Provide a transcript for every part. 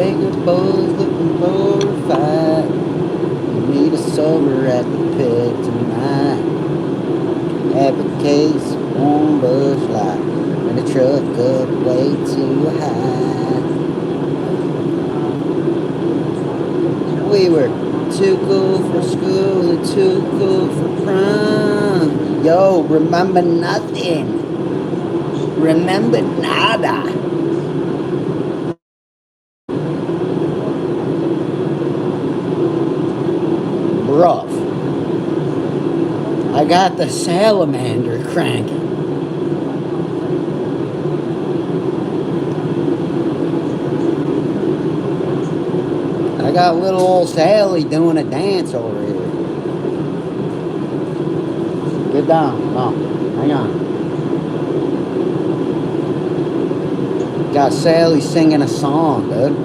bigger boys looking for a fight. Meet us over at the pit tonight. Have a case of warm Busch Light and a truck up way too high. We were too cool for school and too cool for prom. Yo, remember nothing. Remember nada. Bruh. I got the salamander cranking. I got little old Sally doing a dance over here. Get down. Oh, hang on. Got Sally singing a song, dude.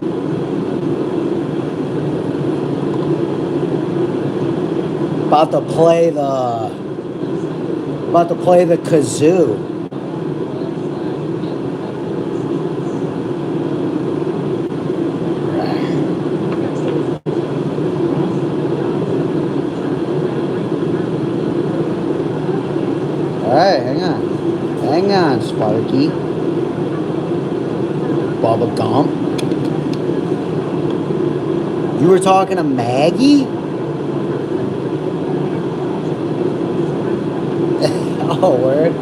About to play the kazoo. Alright, hang on. Hang on, Sparky. Bubba Gump. You were talking to Maggie? Oh, word.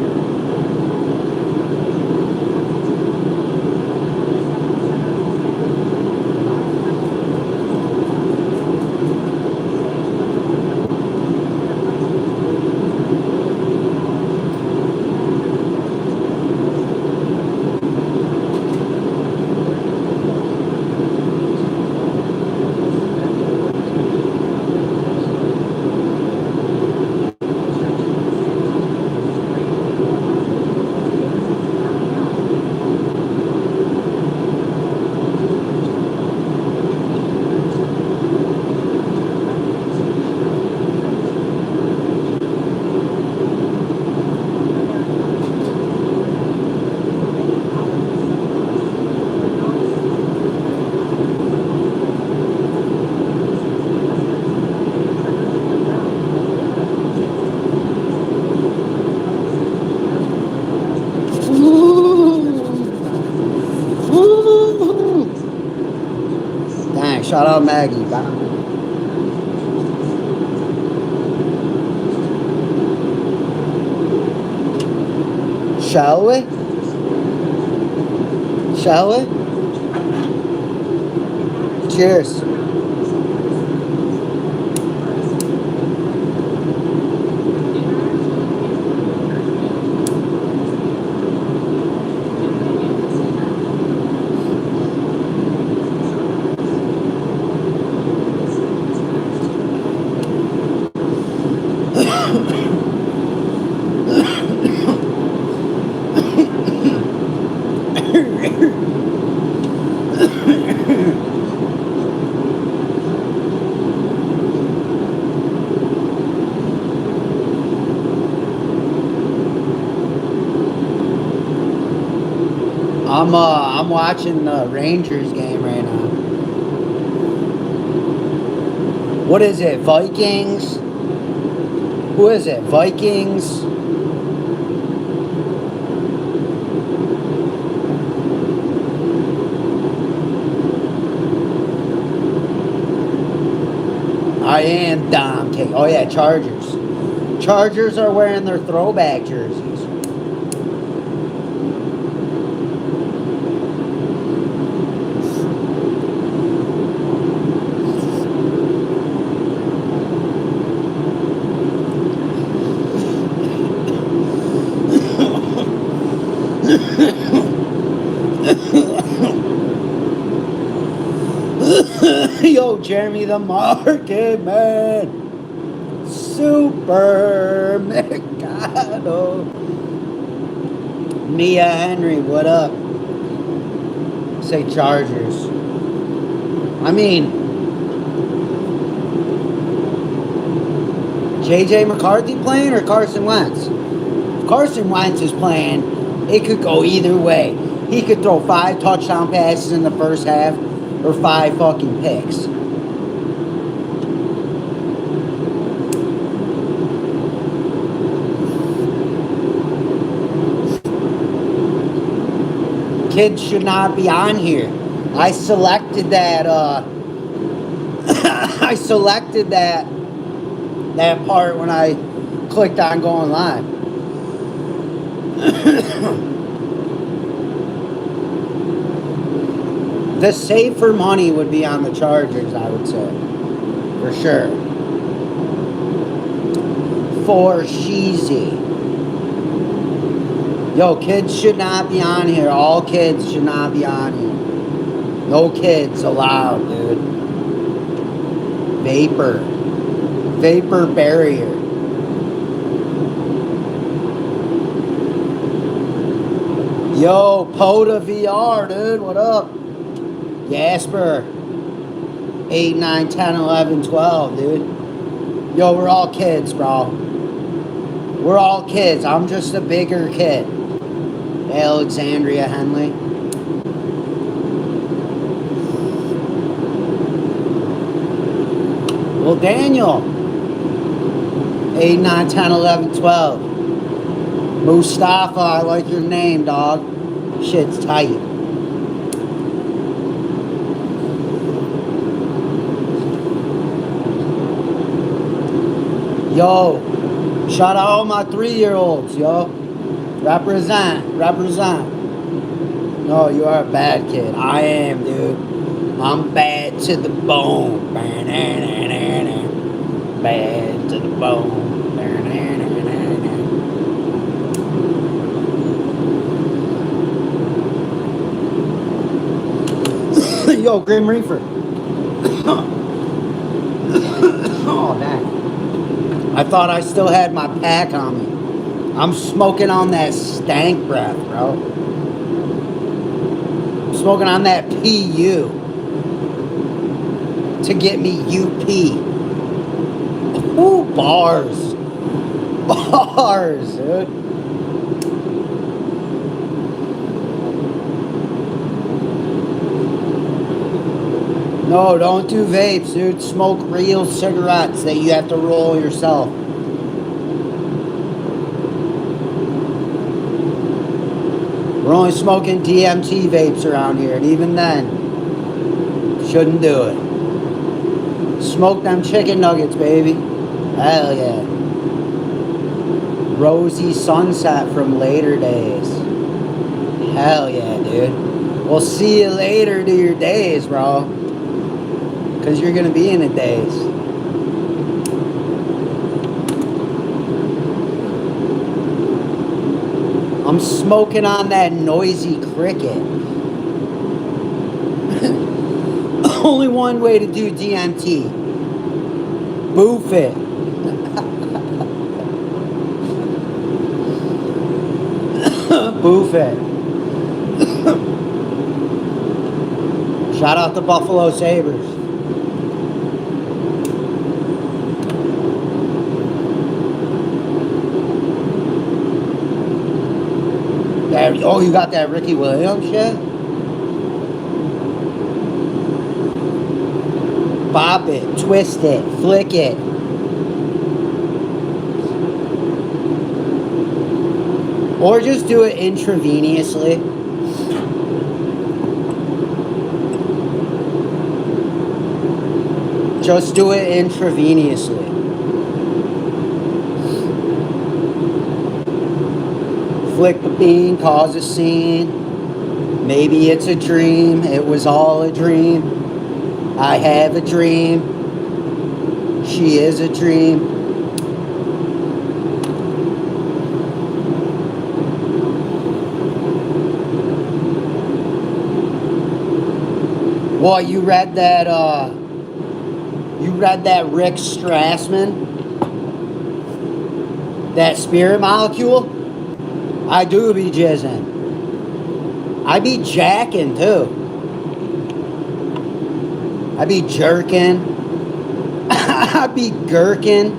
Dang, shout out Maggie. Bye. Shall we? Shall we? Cheers. I'm watching the Rangers game right now. What is it? Vikings? Who is it? Vikings? I am Dom King. Oh yeah, Chargers. Chargers are wearing their throwback jerseys. Yo, Jeremy the Market Man. Super Mercado. Mia Henry, what up? Say Chargers. I mean, JJ McCarthy playing or Carson Wentz? If Carson Wentz is playing, it could go either way. He could throw 5 touchdown passes in the first half, or 5 fucking picks. Kids should not be on here. I selected that I selected that part when I clicked on going live. The safer money would be on the Chargers, I would say. For sure. For Sheezy. Yo, kids should not be on here. All kids should not be on here. No kids allowed, dude. Vapor. Vapor barrier. Yo, Poda VR, dude. What up? Jasper. 8, 9, 10, 11, 12, dude. Yo, we're all kids, bro. We're all kids. I'm just a bigger kid. Alexandria Henley. Well, Daniel. 8, 9, 10, 11, 12. Mustafa, I like your name, dog. Shit's tight. Yo, shout out all my 3-year-olds, yo. Represent. No, you are a bad kid. I am, dude. I'm bad to the bone. Bad to the bone. Yo, Grim Reaper. Oh, dang. I thought I still had my pack on me. I'm smoking on that stank breath, bro. I'm smoking on that PU to get me UP. Ooh, bars. Bars, dude. No, don't do vapes, dude. Smoke real cigarettes that you have to roll yourself. We're only smoking DMT vapes around here, and even then, shouldn't do it. Smoke them chicken nuggets, baby. Hell yeah. Rosy sunset from later days. Hell yeah, dude. We'll see you later to your days, bro. Because you're going to be in a daze. I'm smoking on that noisy cricket. Only one way to do DMT. Boof it. Boof it. Shout out to Buffalo Sabres. Oh, you got that Ricky Williams shit? Bop it, twist it, flick it. Or just do it intravenously. Just do it intravenously. Flick the bean, cause a scene. Maybe it's a dream. It was all a dream. I have a dream. She is a dream. Well, you read that Rick Strassman? That spirit molecule? I do be jizzing. I be jacking too. I be jerking. I be gherkin.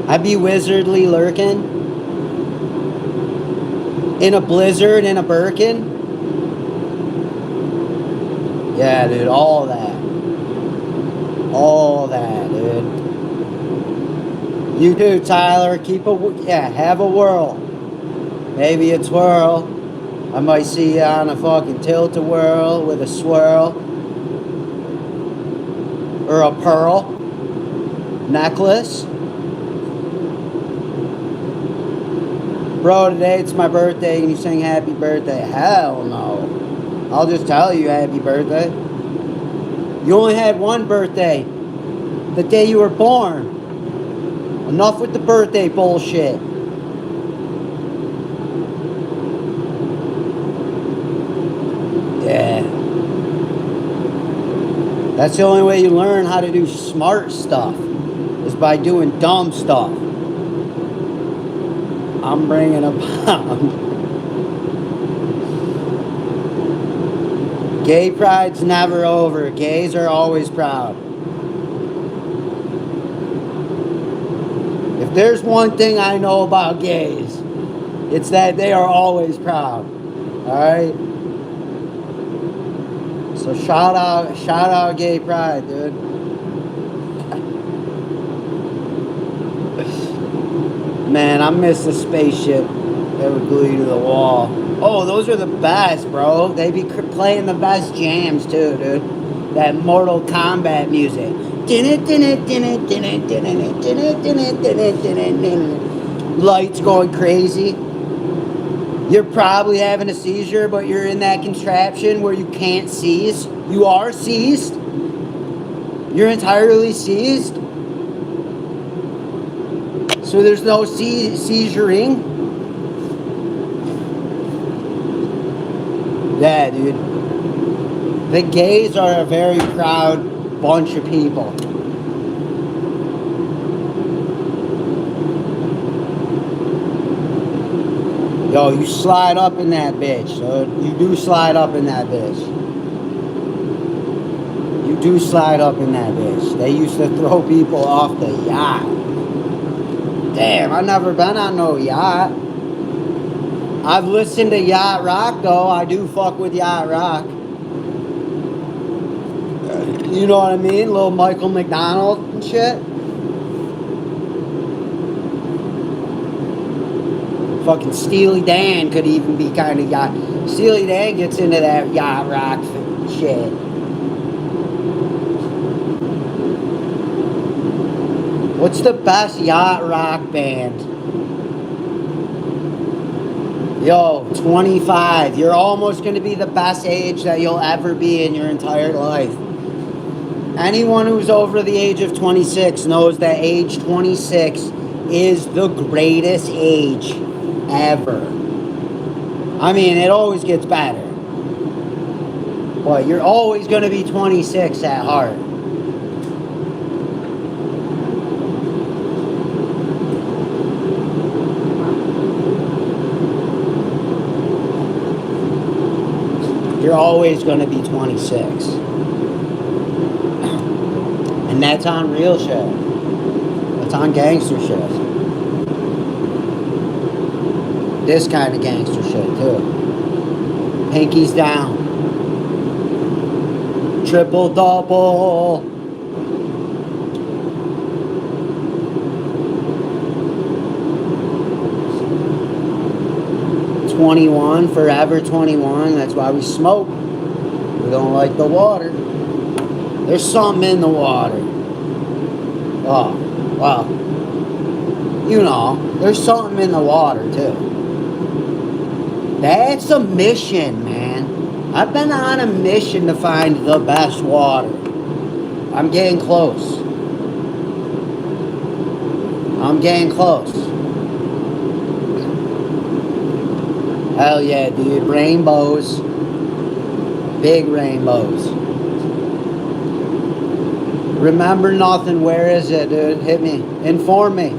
I be wizardly lurking. In a blizzard, in a Birkin. Yeah, dude, all that. All that, dude. You do, Tyler. Have a whirl. Maybe a twirl. I might see you on a fucking tilt-a-whirl with a swirl. Or a pearl necklace. Bro, today it's my birthday and you sing happy birthday. Hell no. I'll just tell you happy birthday. You only had one birthday. The day you were born. Enough with the birthday bullshit. Yeah. That's the only way you learn how to do smart stuff. Is by doing dumb stuff. I'm bringing a bomb. Gay pride's never over. Gays are always proud. If there's one thing I know about gays, it's that they are always proud. Alright? So shout out gay pride, dude. Man, I miss the spaceship that would glue you to the wall. Oh, those are the best, bro. They be playing the best jams too, dude. That Mortal Kombat music. Lights going crazy. You're probably having a seizure, but you're in that contraption where you can't seize. You are seized. You're entirely seized. So there's no seizuring. Yeah, dude. The gays are a very proud bunch of people. Yo, you slide up in that bitch, so you do slide up in that bitch. You do slide up in that bitch. They used to throw people off the yacht. Damn, I've never been on no yacht. I've listened to yacht rock, though. I do fuck with yacht rock. You know what I mean? Little Michael McDonald and shit. Fucking Steely Dan could even be kind of yacht. Steely Dan gets into that yacht rock shit. What's the best yacht rock band? Yo, 25. You're almost going to be the best age that you'll ever be in your entire life. Anyone who's over the age of 26 knows that age 26 is the greatest age ever. I mean, it always gets better. But you're always going to be 26 at heart. You're always going to be 26. And that's on real shit. That's on gangster shit. This kind of gangster shit, too. Pinkies down. Triple double. "21, forever 21. That's why we smoke. We don't like the water. There's something in the water. Oh, well. You know, there's something in the water, too. That's a mission, man. I've been on a mission to find the best water. I'm getting close. I'm getting close. Hell yeah, dude. Rainbows. Big rainbows. Remember nothing. Where is it, dude? Hit me. Inform me.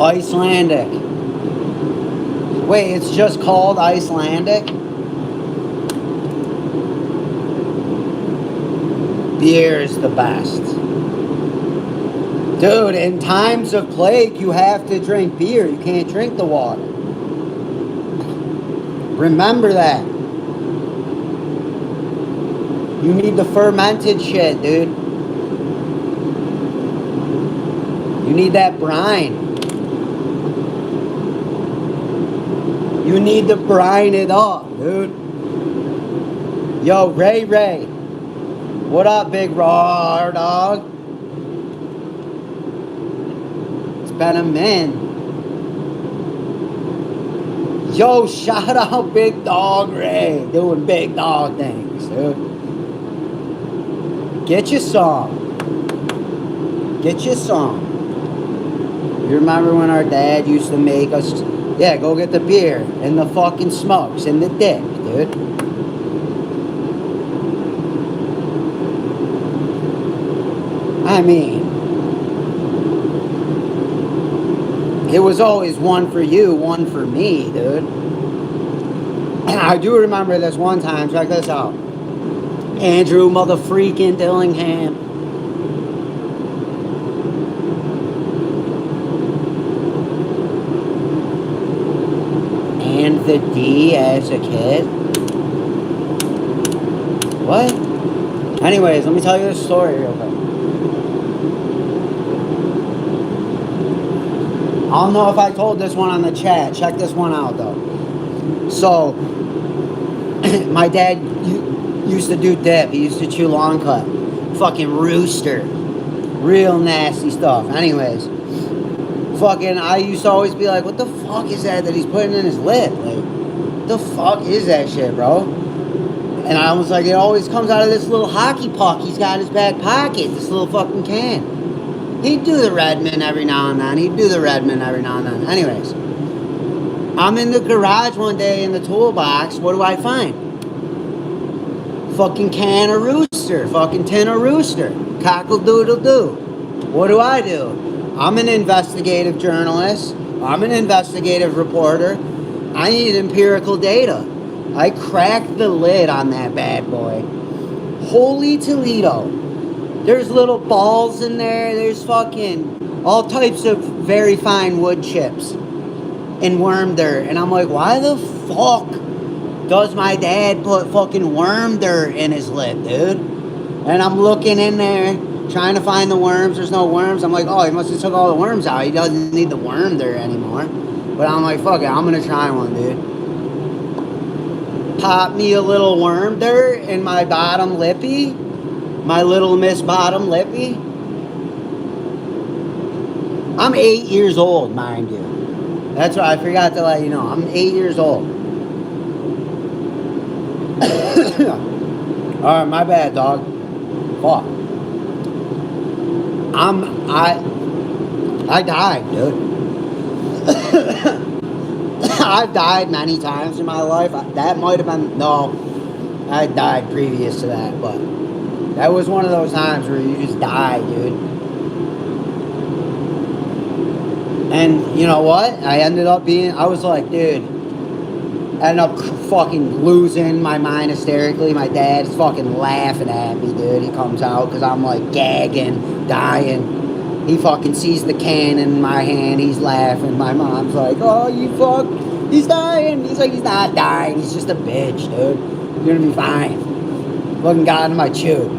Icelandic. Wait, it's just called Icelandic? Beer is the best. Dude, in times of plague, you have to drink beer. You can't drink the water. Remember that. You need the fermented shit, dude. You need that brine. You need to brine it up, dude. Yo, Ray. What up, big raw dog? It's been a minute. Yo, shout out Big Dog Ray. Doing big dog things, dude. Get you some. Get you some. You remember when our dad used to make us... Yeah, go get the beer and the fucking smokes and the dick, dude. I mean, it was always one for you, one for me, dude. I do remember this one time, check this out. Andrew motherfreaking Dillingham. And the D as a kid. What? Anyways, let me tell you this story real quick. I don't know if I told this one on the chat. Check this one out though. So, my dad used to do dip. He used to chew long cut. Fucking rooster. Real nasty stuff. Anyways. Fucking, I used to always be like, what the fuck is that he's putting in his lip? Like, what the fuck is that shit, bro? And I was like, it always comes out of this little hockey puck he's got in his back pocket. This little fucking can. He'd do the Redmond every now and then. Anyways. I'm in the garage one day in the toolbox. What do I find? Fucking can of rooster. Fucking tin of rooster. Cockle-doodle-doo. What do? I'm an investigative journalist. I'm an investigative reporter. I need empirical data. I cracked the lid on that bad boy. Holy Toledo. There's little balls in there. There's fucking all types of very fine wood chips and worm dirt. And I'm like, why the fuck does my dad put fucking worm dirt in his lip, dude? And I'm looking in there, trying to find the worms. There's no worms. I'm like, oh, he must have took all the worms out. He doesn't need the worm dirt anymore. But I'm like, fuck it, I'm gonna try one, dude. Pop me a little worm dirt in my bottom lippy. My little miss bottom lippy. I'm 8 years old, mind you. That's what I forgot to let you know. I'm 8 years old. Alright, my bad, dog. Fuck. I died, dude. I've died many times in my life. That might have been... No. I died previous to that, but... That was one of those times where you just die, dude. And you know what? I was like, dude. I ended up fucking losing my mind hysterically. My dad's fucking laughing at me, dude. He comes out because I'm like gagging, dying. He fucking sees the can in my hand. He's laughing. My mom's like, oh, you fuck. He's dying. He's like, he's not dying. He's just a bitch, dude. You're gonna be fine. Fucking got into my chew.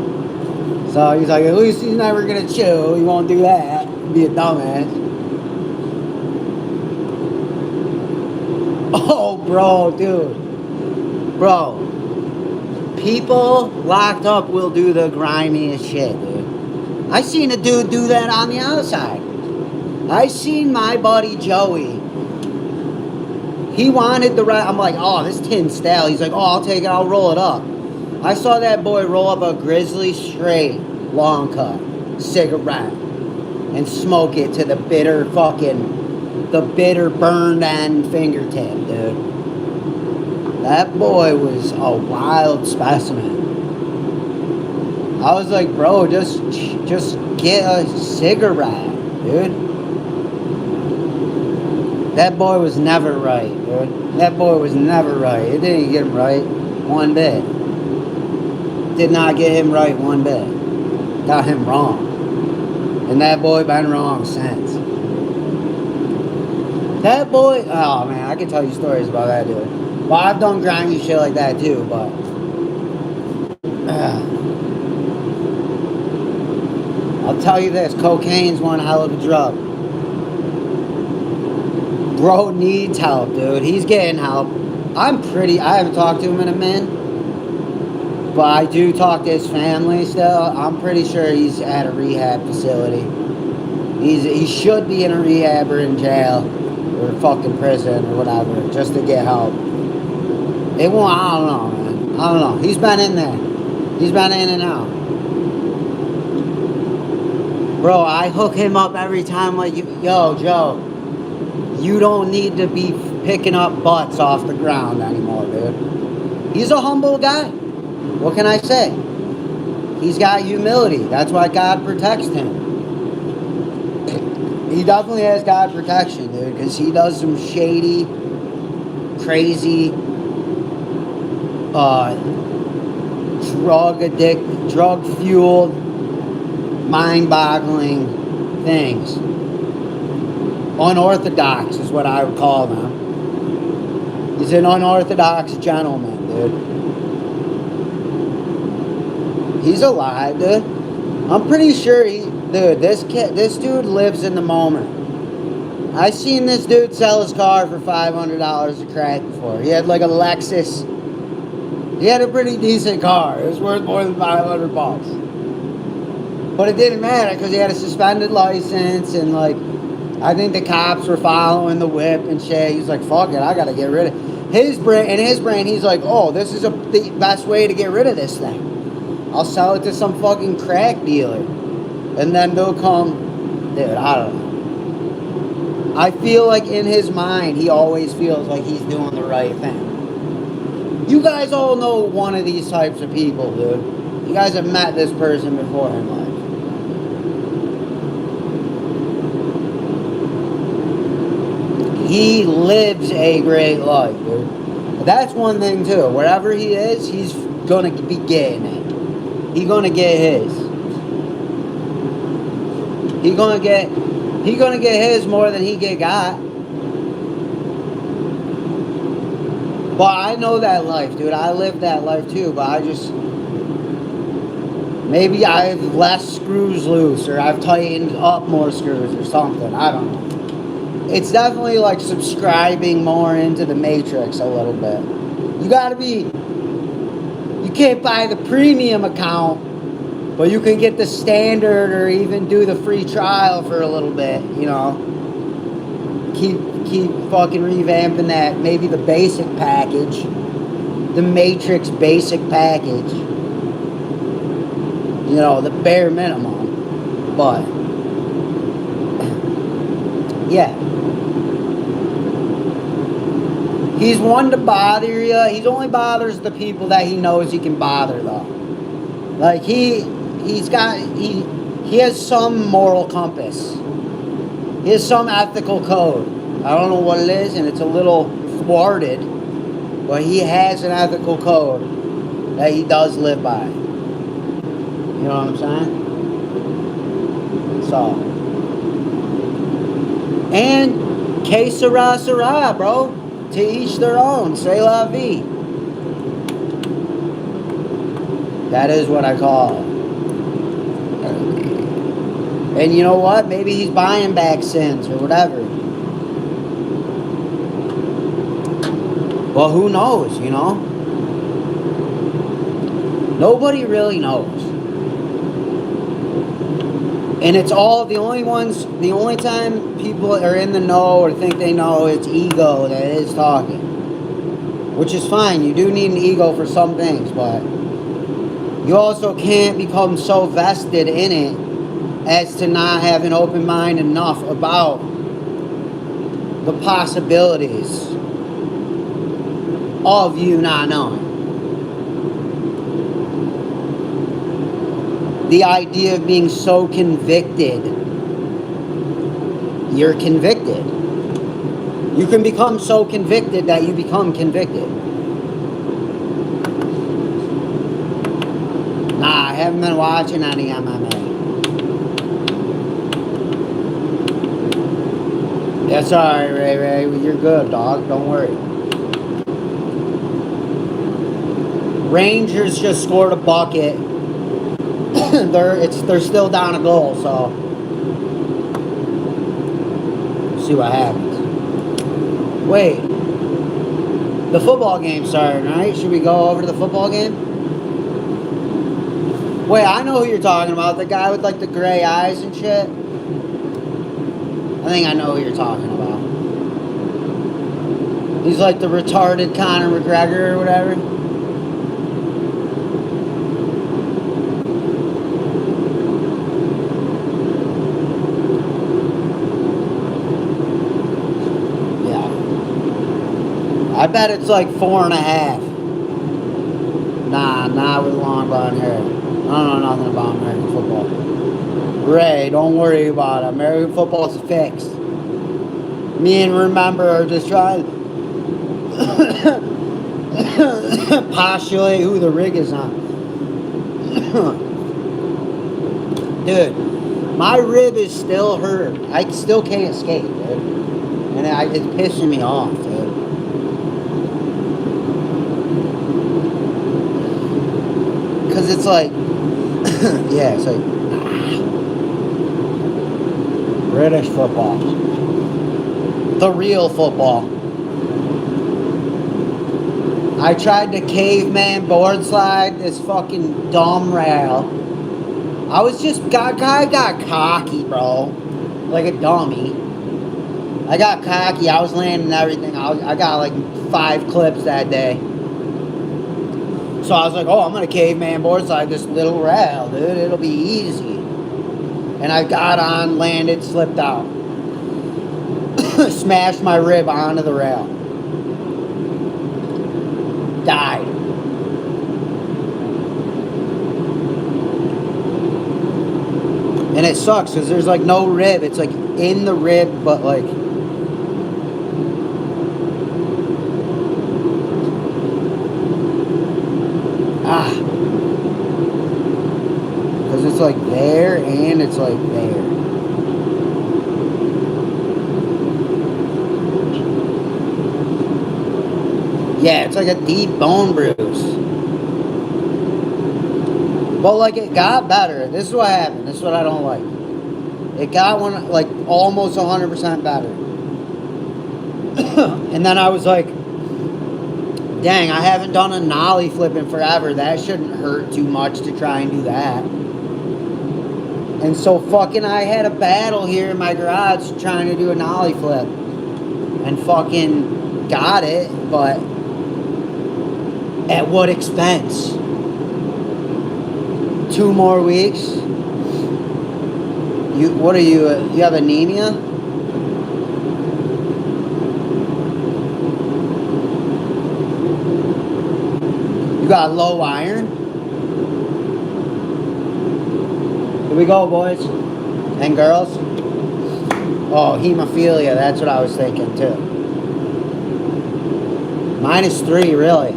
So he's like, at least he's never gonna chew. He won't do that. He'd be a dumbass. Oh, bro, dude. Bro. People locked up will do the grimiest shit, dude. I seen a dude do that on the outside. I seen my buddy Joey. He wanted the right. I'm like, oh, this tin's stale. He's like, oh, I'll take it. I'll roll it up. I saw that boy roll up a Grizzly Straight long cut cigarette and smoke it to the bitter burned end fingertip, dude. That boy was a wild specimen. I was like, bro, just get a cigarette, dude. That boy was never right, dude. That boy was never right. It didn't get him right one bit. Did not get him right one bit. Got him wrong. And that boy been wrong since. That boy, oh man, I can tell you stories about that dude. Well, I've done grindy shit like that too, but I'll tell you this, cocaine's one hell of a drug. Bro needs help, dude. He's getting help. I haven't talked to him in a minute, but I do talk to his family still. I'm pretty sure he's at a rehab facility. He should be in a rehab or in jail or fucking prison or whatever, just to get help. It won't, I don't know, man. I don't know. He's been in there. He's been in and out. Bro, I hook him up every time like, yo, Joe, you don't need to be picking up butts off the ground anymore, dude. He's a humble guy. What can I say? He's got humility. That's why God protects him. He definitely has God protection, dude, because he does some shady, crazy, drug-fueled, mind-boggling things. Unorthodox is what I would call them. He's an unorthodox gentleman, dude. He's alive, dude. I'm pretty sure this dude lives in the moment. I seen this dude sell his car for $500 a crack before. He had like a Lexus. He had a pretty decent car. It was worth more than $500. But it didn't matter because he had a suspended license and like, I think the cops were following the whip and shit. He's like, fuck it, I gotta get rid of it. In his brain, he's like, oh, this is the best way to get rid of this thing. I'll sell it to some fucking crack dealer. And then they'll come, dude, I don't know. I feel like in his mind, he always feels like he's doing the right thing. You guys all know one of these types of people, dude. You guys have met this person before in life. He lives a great life, dude. That's one thing, too. Wherever he is, he's gonna be getting it. He's gonna get his. He's gonna get his more than he got. But I know that life, dude. I lived that life too, but maybe I have less screws loose, or I've tightened up more screws or something. I don't know. It's definitely like subscribing more into the Matrix a little bit. You can't buy the premium account, but you can get the standard or even do the free trial for a little bit, you know. Keep fucking revamping that. Maybe the basic package. The Matrix basic package. You know, the bare minimum. But, yeah. He's one to bother you. He only bothers the people that he knows he can bother, though. Like, he has some moral compass. He has some ethical code. I don't know what it is, and it's a little thwarted, but he has an ethical code that he does live by. You know what I'm saying? So. And que sera, sera, bro. To each their own. C'est la vie. That is what I call it. And you know what? Maybe he's buying back sins or whatever. Well, who knows, you know? Nobody really knows. And it's all, the only time people are in the know or think they know, it's ego that is talking. Which is fine. You do need an ego for some things, but you also can't become so vested in it as to not have an open mind enough about the possibilities of you not knowing. The idea of being so convicted, you're convicted. You can become so convicted that you become convicted. Nah, I haven't been watching any MMA. That's alright, Ray. You're good, dog. Don't worry. Rangers just scored a bucket. They're still down a goal, so we'll see what happens. Wait, the football game started, right? Should we go over to the football game? Wait, I know who you're talking about. The guy with like the gray eyes and shit. I think I know who you're talking about. He's like the retarded Conor McGregor or whatever. I bet it's like 4.5. Nah, not with long blonde hair. I don't know nothing about American football. Ray, don't worry about it. American football's fixed. Me and Remember are just trying to postulate who the rig is on. Dude, my rib is still hurt. I still can't skate, dude. And it's pissing me off, dude. Because it's like, yeah, it's like, British football. The real football. I tried to caveman board slide this fucking dumb rail. I got cocky, bro. Like a dummy. I got cocky. I was landing everything. I got like 5 clips that day. So I was like, oh, I'm going to caveman board slide this little rail, dude. It'll be easy. And I got on, landed, slipped out. Smashed my rib onto the rail. Died. And it sucks because there's like no rib. It's like in the rib, but like... Because it's like there and it's like there. Yeah, it's like a deep bone bruise. But like it got better. This is what happened. This is what I don't like. It got like almost 100% better. And then I was like, dang, I haven't done a nollie flip in forever. That shouldn't hurt too much to try and do that. And so fucking I had a battle here in my garage trying to do a nollie flip. And fucking got it, but at what expense? 2 more weeks? What are you? You have anemia? You got low iron? Here we go, boys and girls. Oh, hemophilia. That's what I was thinking too. -3, really.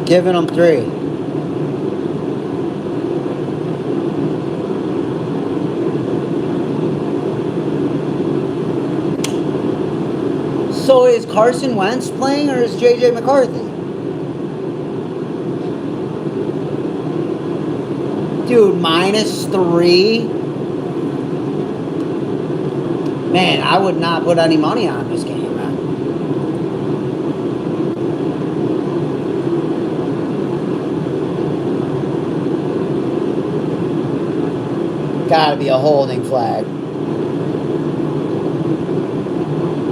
Giving them 3. So is Carson Wentz playing or is JJ McCarthy? Dude, -3? Man, I would not put any money on this game, man. Gotta be a holding flag.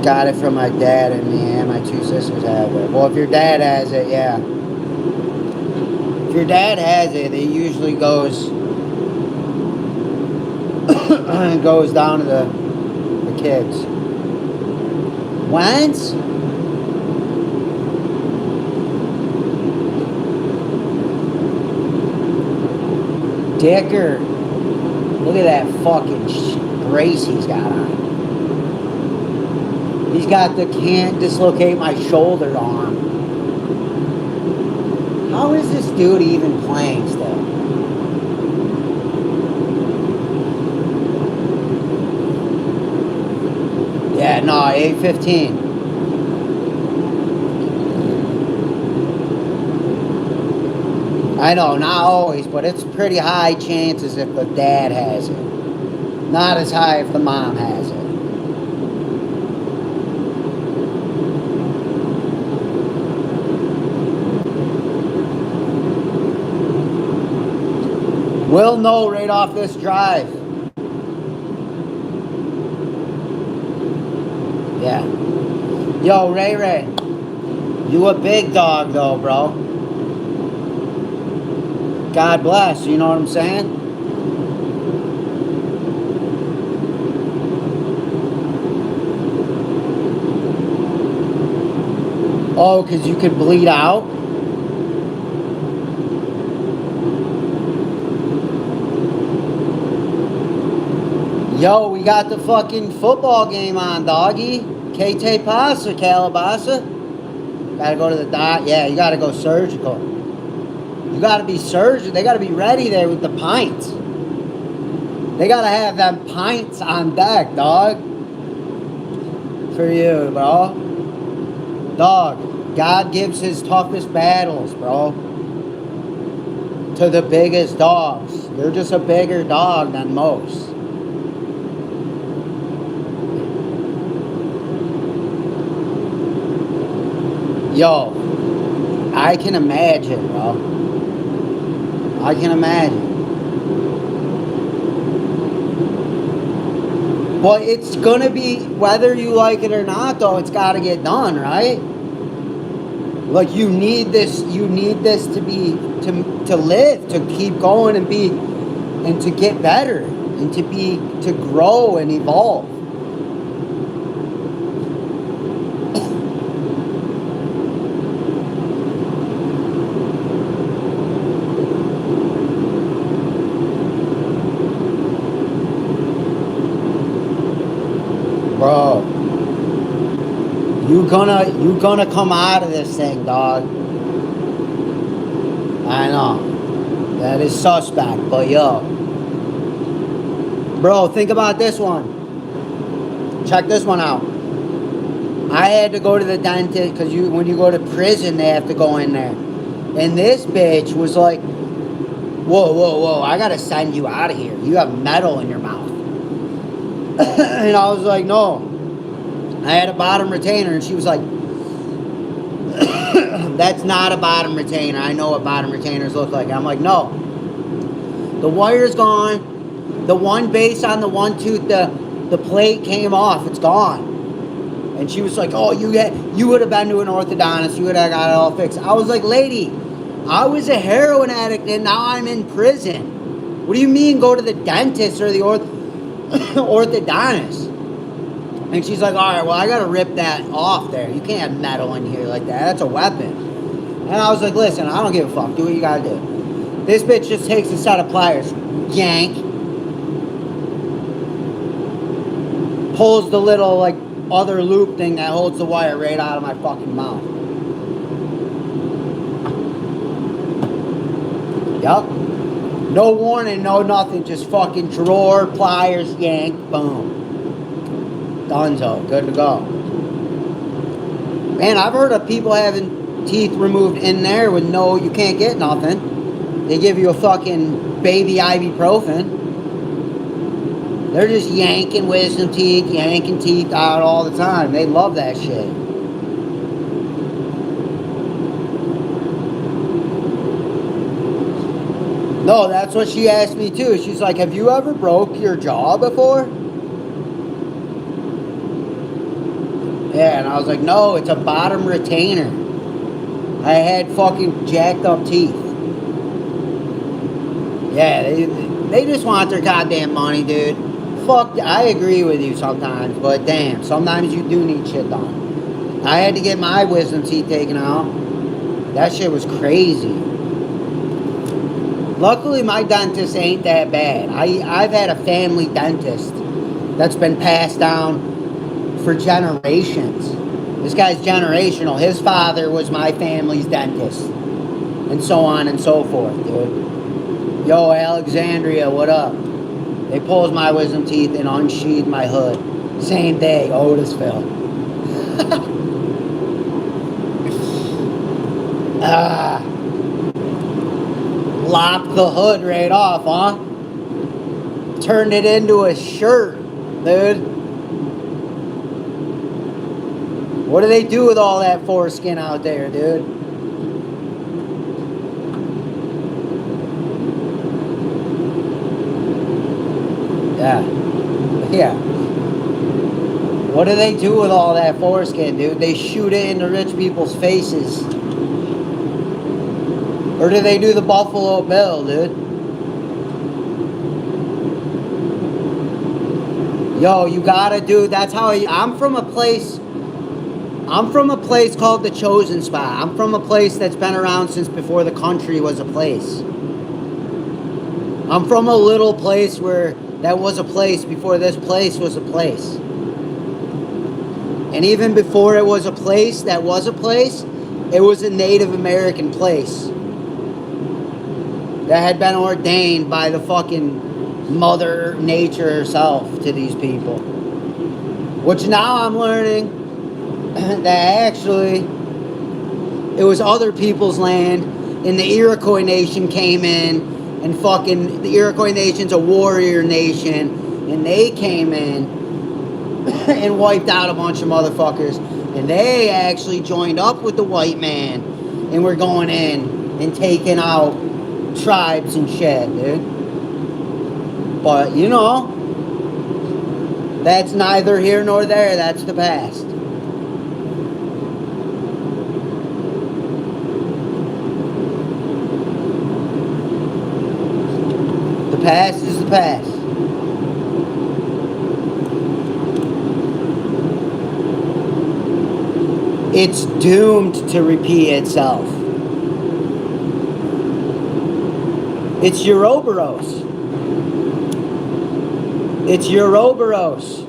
Got it from my dad and me, and my 2 sisters have it. Well, if your dad has it, yeah. If your dad has it, it usually goes goes down to the kids. Wentz? Dicker. Look at that fucking brace he's got on. He's got the can't dislocate my shoulder arm. How is this dude even playing still? Yeah, no, 8:15. I know, not always, but it's pretty high chances if the dad has it. Not as high if the mom has it. We'll know right off this drive. Yeah. Yo, Ray Ray. You a big dog though, bro. God bless, you know what I'm saying? Oh, because you could bleed out? Yo, we got the fucking football game on, doggy. Kate Pasa, Calabasa. Gotta go to the doc. Yeah, you gotta go surgical. You gotta be surgical. They gotta be ready there with the pints. They gotta have them pints on deck, dog. For you, bro. Dog, God gives his toughest battles, bro, to the biggest dogs. You're just a bigger dog than most. Yo, I can imagine, bro. I can imagine. But it's gonna be, whether you like it or not, though, it's gotta get done, right? Like, you need this to be, to live, to keep going and be, and to get better, and to grow and evolve. Bro, you gonna come out of this thing, dog. I know. That is suspect, but yo. Bro, think about this one. Check this one out. I had to go to the dentist, because when you go to prison, they have to go in there. And this bitch was like, whoa, I gotta send you out of here. You have metal in your mouth. And I was like, no. I had a bottom retainer, and she was like, that's not a bottom retainer. I know what bottom retainers look like. I'm like, no. The wire's gone. The one base on the one tooth, the plate came off. It's gone. And she was like, oh, you would have been to an orthodontist. You would have got it all fixed. I was like, lady, I was a heroin addict, and now I'm in prison. What do you mean go to the dentist or the orthodontist? And she's like, all right, well, I got to rip that off there. You can't have metal in here like that. That's a weapon. And I was like, listen, I don't give a fuck. Do what you got to do. This bitch just takes a set of pliers. Yank. Pulls the little, like, other loop thing that holds the wire right out of my fucking mouth. Yup. No warning, no nothing. Just fucking drawer, pliers, yank, boom. Dunzo, good to go. Man, I've heard of people having teeth removed in there with you can't get nothing. They give you a fucking baby ibuprofen. They're just yanking wisdom teeth, yanking teeth out all the time. They love that shit. No, that's what she asked me too. She's like, have you ever broke your jaw before? Yeah, and I was like, no, it's a bottom retainer. I had fucking jacked up teeth. Yeah, they just want their goddamn money, dude. Fuck, I agree with you sometimes, but damn, sometimes you do need shit done. I had to get my wisdom teeth taken out. That shit was crazy. Luckily, my dentist ain't that bad. I've had a family dentist that's been passed down for generations. This guy's generational. His father was my family's dentist. And so on and so forth, dude. Yo, Alexandria, what up? They pulled my wisdom teeth and unsheathed my hood. Same day, Otisville. lopped the hood right off, huh? Turned it into a shirt, dude. What do they do with all that foreskin out there, dude? Yeah. Yeah. What do they do with all that foreskin, dude? They shoot it into rich people's faces. Or do they do the Buffalo Bill, dude? Yo, you gotta do, that's how I'm from a place called the Chosen Spot. I'm from a place that's been around since before the country was a place. I'm from a little place where that was a place before this place was a place. And even before it was a place that was a place, it was a Native American place that had been ordained by the fucking Mother Nature herself to these people. Which now I'm learning that actually it was other people's land, and the Iroquois Nation came in, and fucking the Iroquois Nation's a warrior nation, and they came in and wiped out a bunch of motherfuckers, and they actually joined up with the white man and were going in and taking out tribes and shit, dude. But you know, that's neither here nor there. That's the past. The past is the past. It's doomed to repeat itself. It's Ouroboros. It's Ouroboros.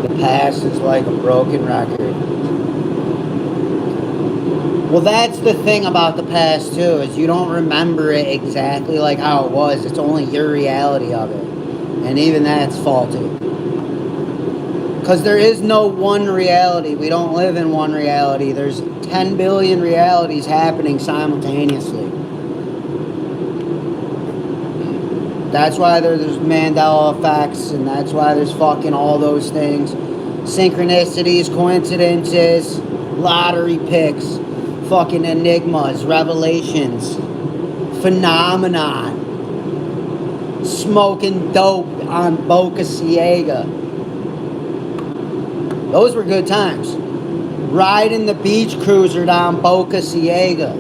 The past is like a broken record. Well, that's the thing about the past too, is you don't remember it exactly like how it was. It's only your reality of it. And even that's faulty. Because there is no one reality. We don't live in one reality. There's 10 billion realities happening simultaneously. That's why there's Mandela effects, and that's why there's fucking all those things. Synchronicities, coincidences, lottery picks, fucking enigmas, revelations, phenomenon, smoking dope on Boca Ciega. Those were good times. Riding the beach cruiser down Boca Ciega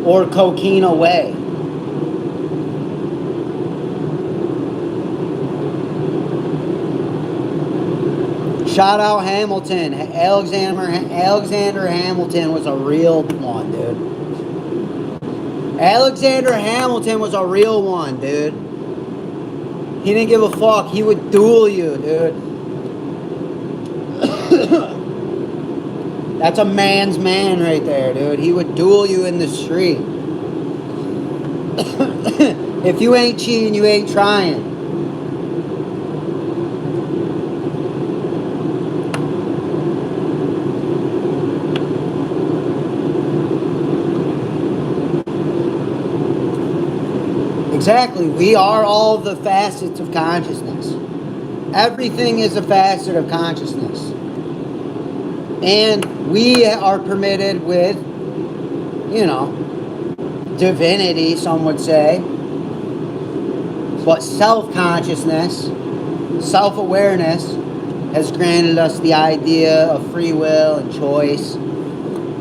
or Coquina Way. Shout out Hamilton. Alexander Hamilton was a real one, dude. Alexander Hamilton was a real one, dude. He didn't give a fuck. He would duel you, dude. That's a man's man right there, dude. He would duel you in the street. If you ain't cheating, you ain't trying. Exactly. We are all the facets of consciousness. Everything is a facet of consciousness. And we are permitted with, you know, divinity, some would say. But self-consciousness, self-awareness has granted us the idea of free will and choice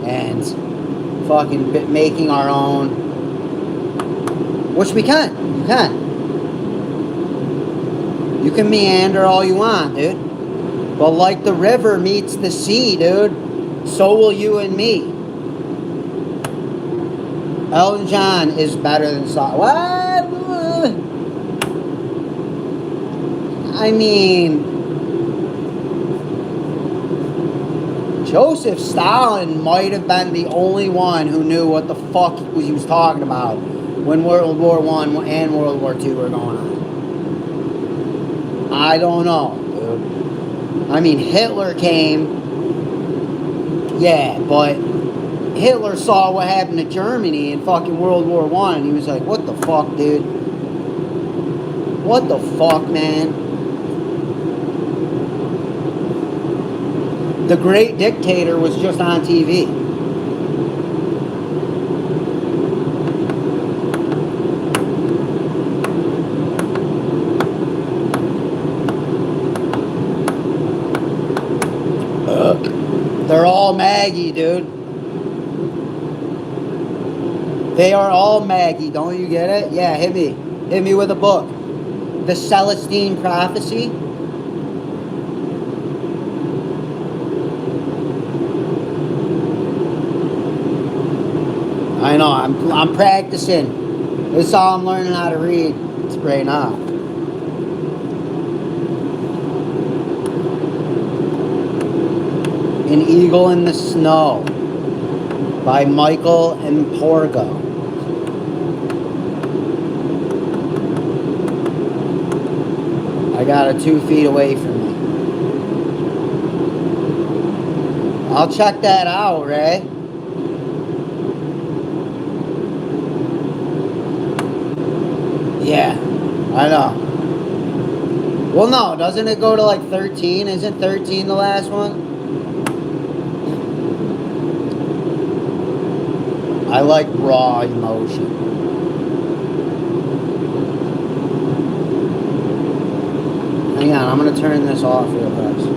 and fucking making our own. Which we can. You can. You can meander all you want, dude. But like the river meets the sea, dude, so will you and me. Elton John is better than Saw. What? I mean, Joseph Stalin might have been the only one who knew what the fuck he was talking about when World War I and World War II were going on. I don't know, dude. I mean, Hitler came, yeah, but Hitler saw what happened to Germany in fucking World War I, and he was like, what the fuck, dude? What the fuck, man? The Great Dictator was just on TV. They're all Maggie, dude. They are all Maggie. Don't you get it? Yeah, hit me. Hit me with a book. The Celestine Prophecy. I know. I'm practicing. This is all I'm learning how to read right now. An Eagle in the Snow by Michael and Porgo. I got it 2 feet away from me. I'll check that out, Ray. Yeah, I know. Well, no, doesn't it go to like 13? Isn't 13 the last one? I like raw emotion. Hang on, I'm going to turn this off real fast.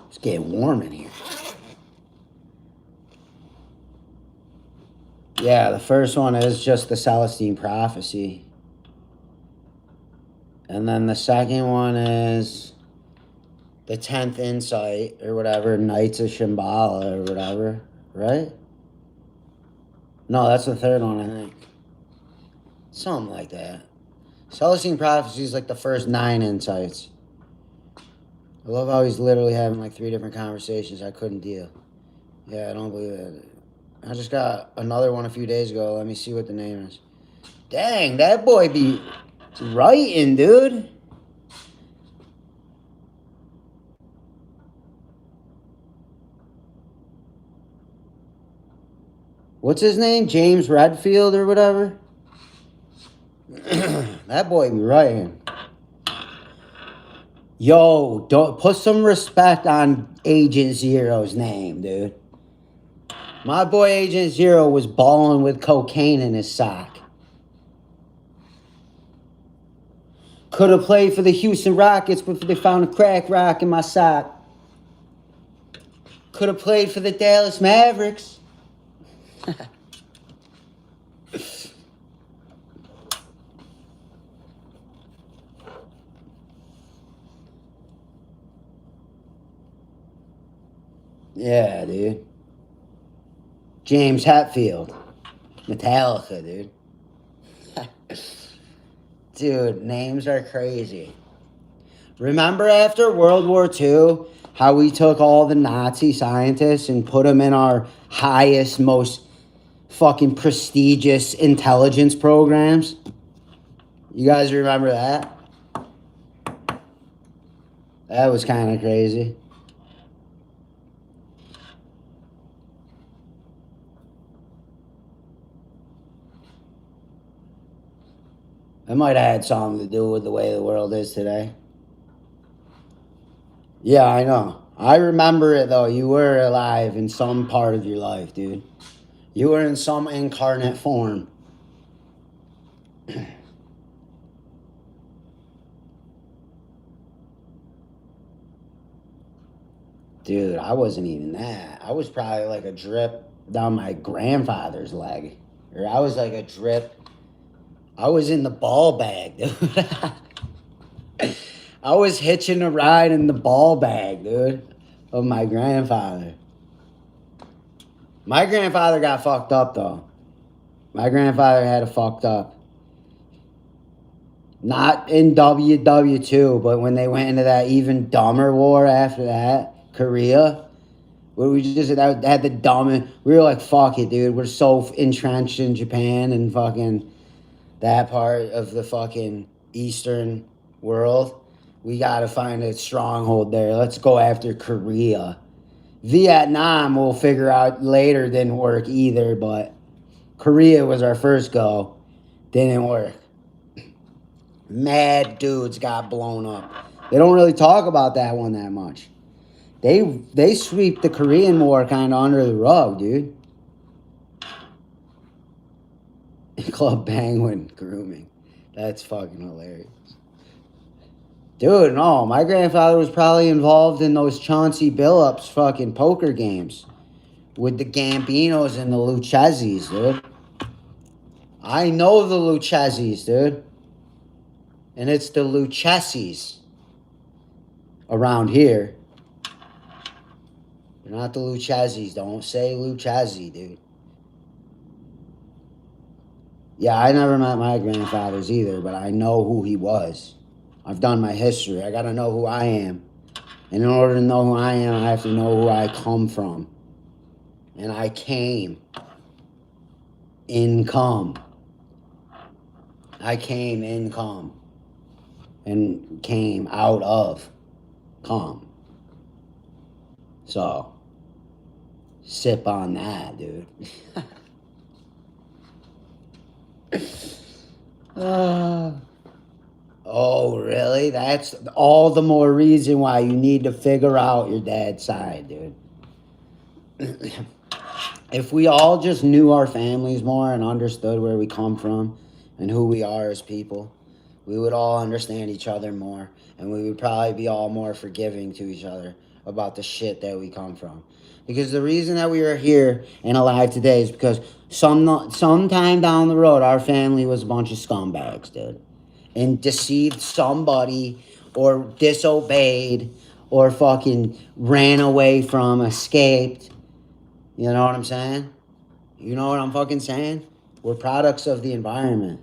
It's getting warm in here. Yeah, the first one is just the Celestine Prophecy. And then the second one is the 10th Insight or whatever, Knights of Shambhala or whatever, right? No, that's the third one, I think. Something like that. Celestine Prophecy is like the first 9 insights. I love how he's literally having like 3 different conversations I couldn't deal. Yeah, I don't believe it. I just got another one a few days ago. Let me see what the name is. Dang, that boy be writing, dude. What's his name? James Redfield or whatever? That boy be writing. Yo, don't put some respect on Agent Zero's name, dude. My boy Agent Zero was balling with cocaine in his sock. Could have played for the Houston Rockets, but they found a crack rock in my sock. Could have played for the Dallas Mavericks. Yeah, dude. James Hetfield. Metallica, dude. Dude, names are crazy. Remember after World War II, how we took all the Nazi scientists and put them in our highest, most fucking prestigious intelligence programs? You guys remember that? That was kind of crazy. It might have had something to do with the way the world is today. Yeah, I know. I remember it, though. You were alive in some part of your life, dude. You were in some incarnate form. Dude, I wasn't even that. I was probably like a drip down my grandfather's leg. Or I was like a drip. I was in the ball bag, dude. I was hitching a ride in the ball bag, dude, of my grandfather. My grandfather got fucked up, though. My grandfather had a fucked up. Not in WW2, but when they went into that even dumber war after that, Korea, where we just had the dumb. We were like, fuck it, dude. We're so entrenched in Japan and fucking that part of the fucking Eastern world. We gotta find a stronghold there. Let's go after Korea. Vietnam, we'll figure out later, didn't work either, but Korea was our first go. Didn't work. Mad dudes got blown up. They don't really talk about that one that much. They sweep the Korean War kind of under the rug, dude. Club Penguin grooming. That's fucking hilarious. Dude, no, my grandfather was probably involved in those Chauncey Billups fucking poker games with the Gambinos and the Lucchese's, dude. I know the Lucchese's, dude. And it's the Lucchese's around here. They're not the Lucchese's. Don't say Lucchese, dude. Yeah, I never met my grandfathers either, but I know who he was. I've done my history. I gotta know who I am. And in order to know who I am, I have to know who I come from. And I came in come. I came in come. And came out of come. So, sip on that, dude. Oh, really? That's all the more reason why you need to figure out your dad's side, dude. If we all just knew our families more and understood where we come from and who we are as people, we would all understand each other more, and we would probably be all more forgiving to each other about the shit that we come from. Because the reason that we are here and alive today is because sometime down the road, our family was a bunch of scumbags, dude. And deceived somebody or disobeyed or fucking ran away from, escaped. You know what I'm saying? You know what I'm fucking saying? We're products of the environment.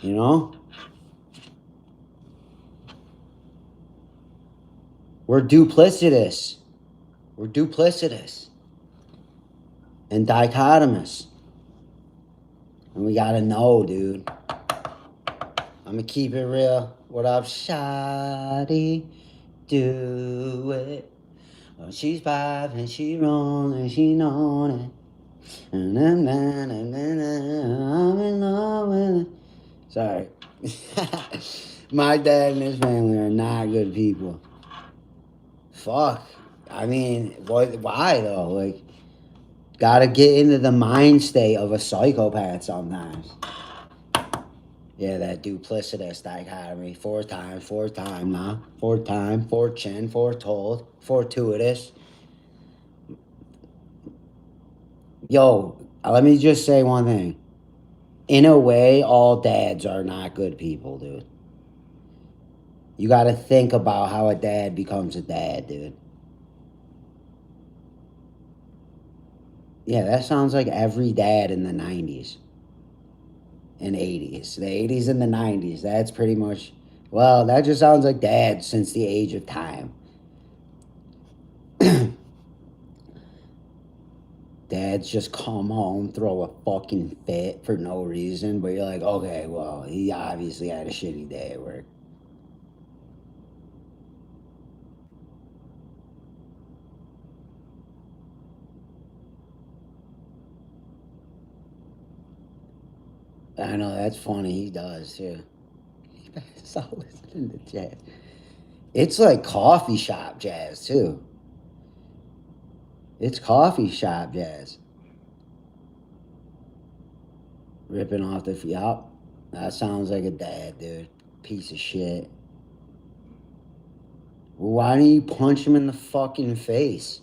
You know? We're duplicitous. We're duplicitous. And dichotomous. And we gotta know, dude. I'm gonna keep it real. What up, shawty? Do it. Well, she's vibing, she rolling, she knowing it. I'm in love with it. Sorry. My dad and his family are not good people. Fuck. I mean, why though? Like, gotta get into the mind state of a psychopath sometimes. Yeah, that duplicitous dichotomy. Fourth time now. Fourth time, fortune, foretold, fortuitous. Yo, let me just say one thing. In a way, all dads are not good people, dude. You gotta think about how a dad becomes a dad, dude. Yeah, that sounds like every dad in the 90s and 80s. The 80s and the 90s. That's pretty much, well, that just sounds like dad since the age of time. Dads just come home, throw a fucking fit for no reason, but you're like, okay, well, he obviously had a shitty day at work. I know, that's funny. He does, too. Stop listening to jazz. It's like coffee shop jazz, too. It's coffee shop jazz. Ripping off the... Yup. That sounds like a dad, dude. Piece of shit. Well, why don't you punch him in the fucking face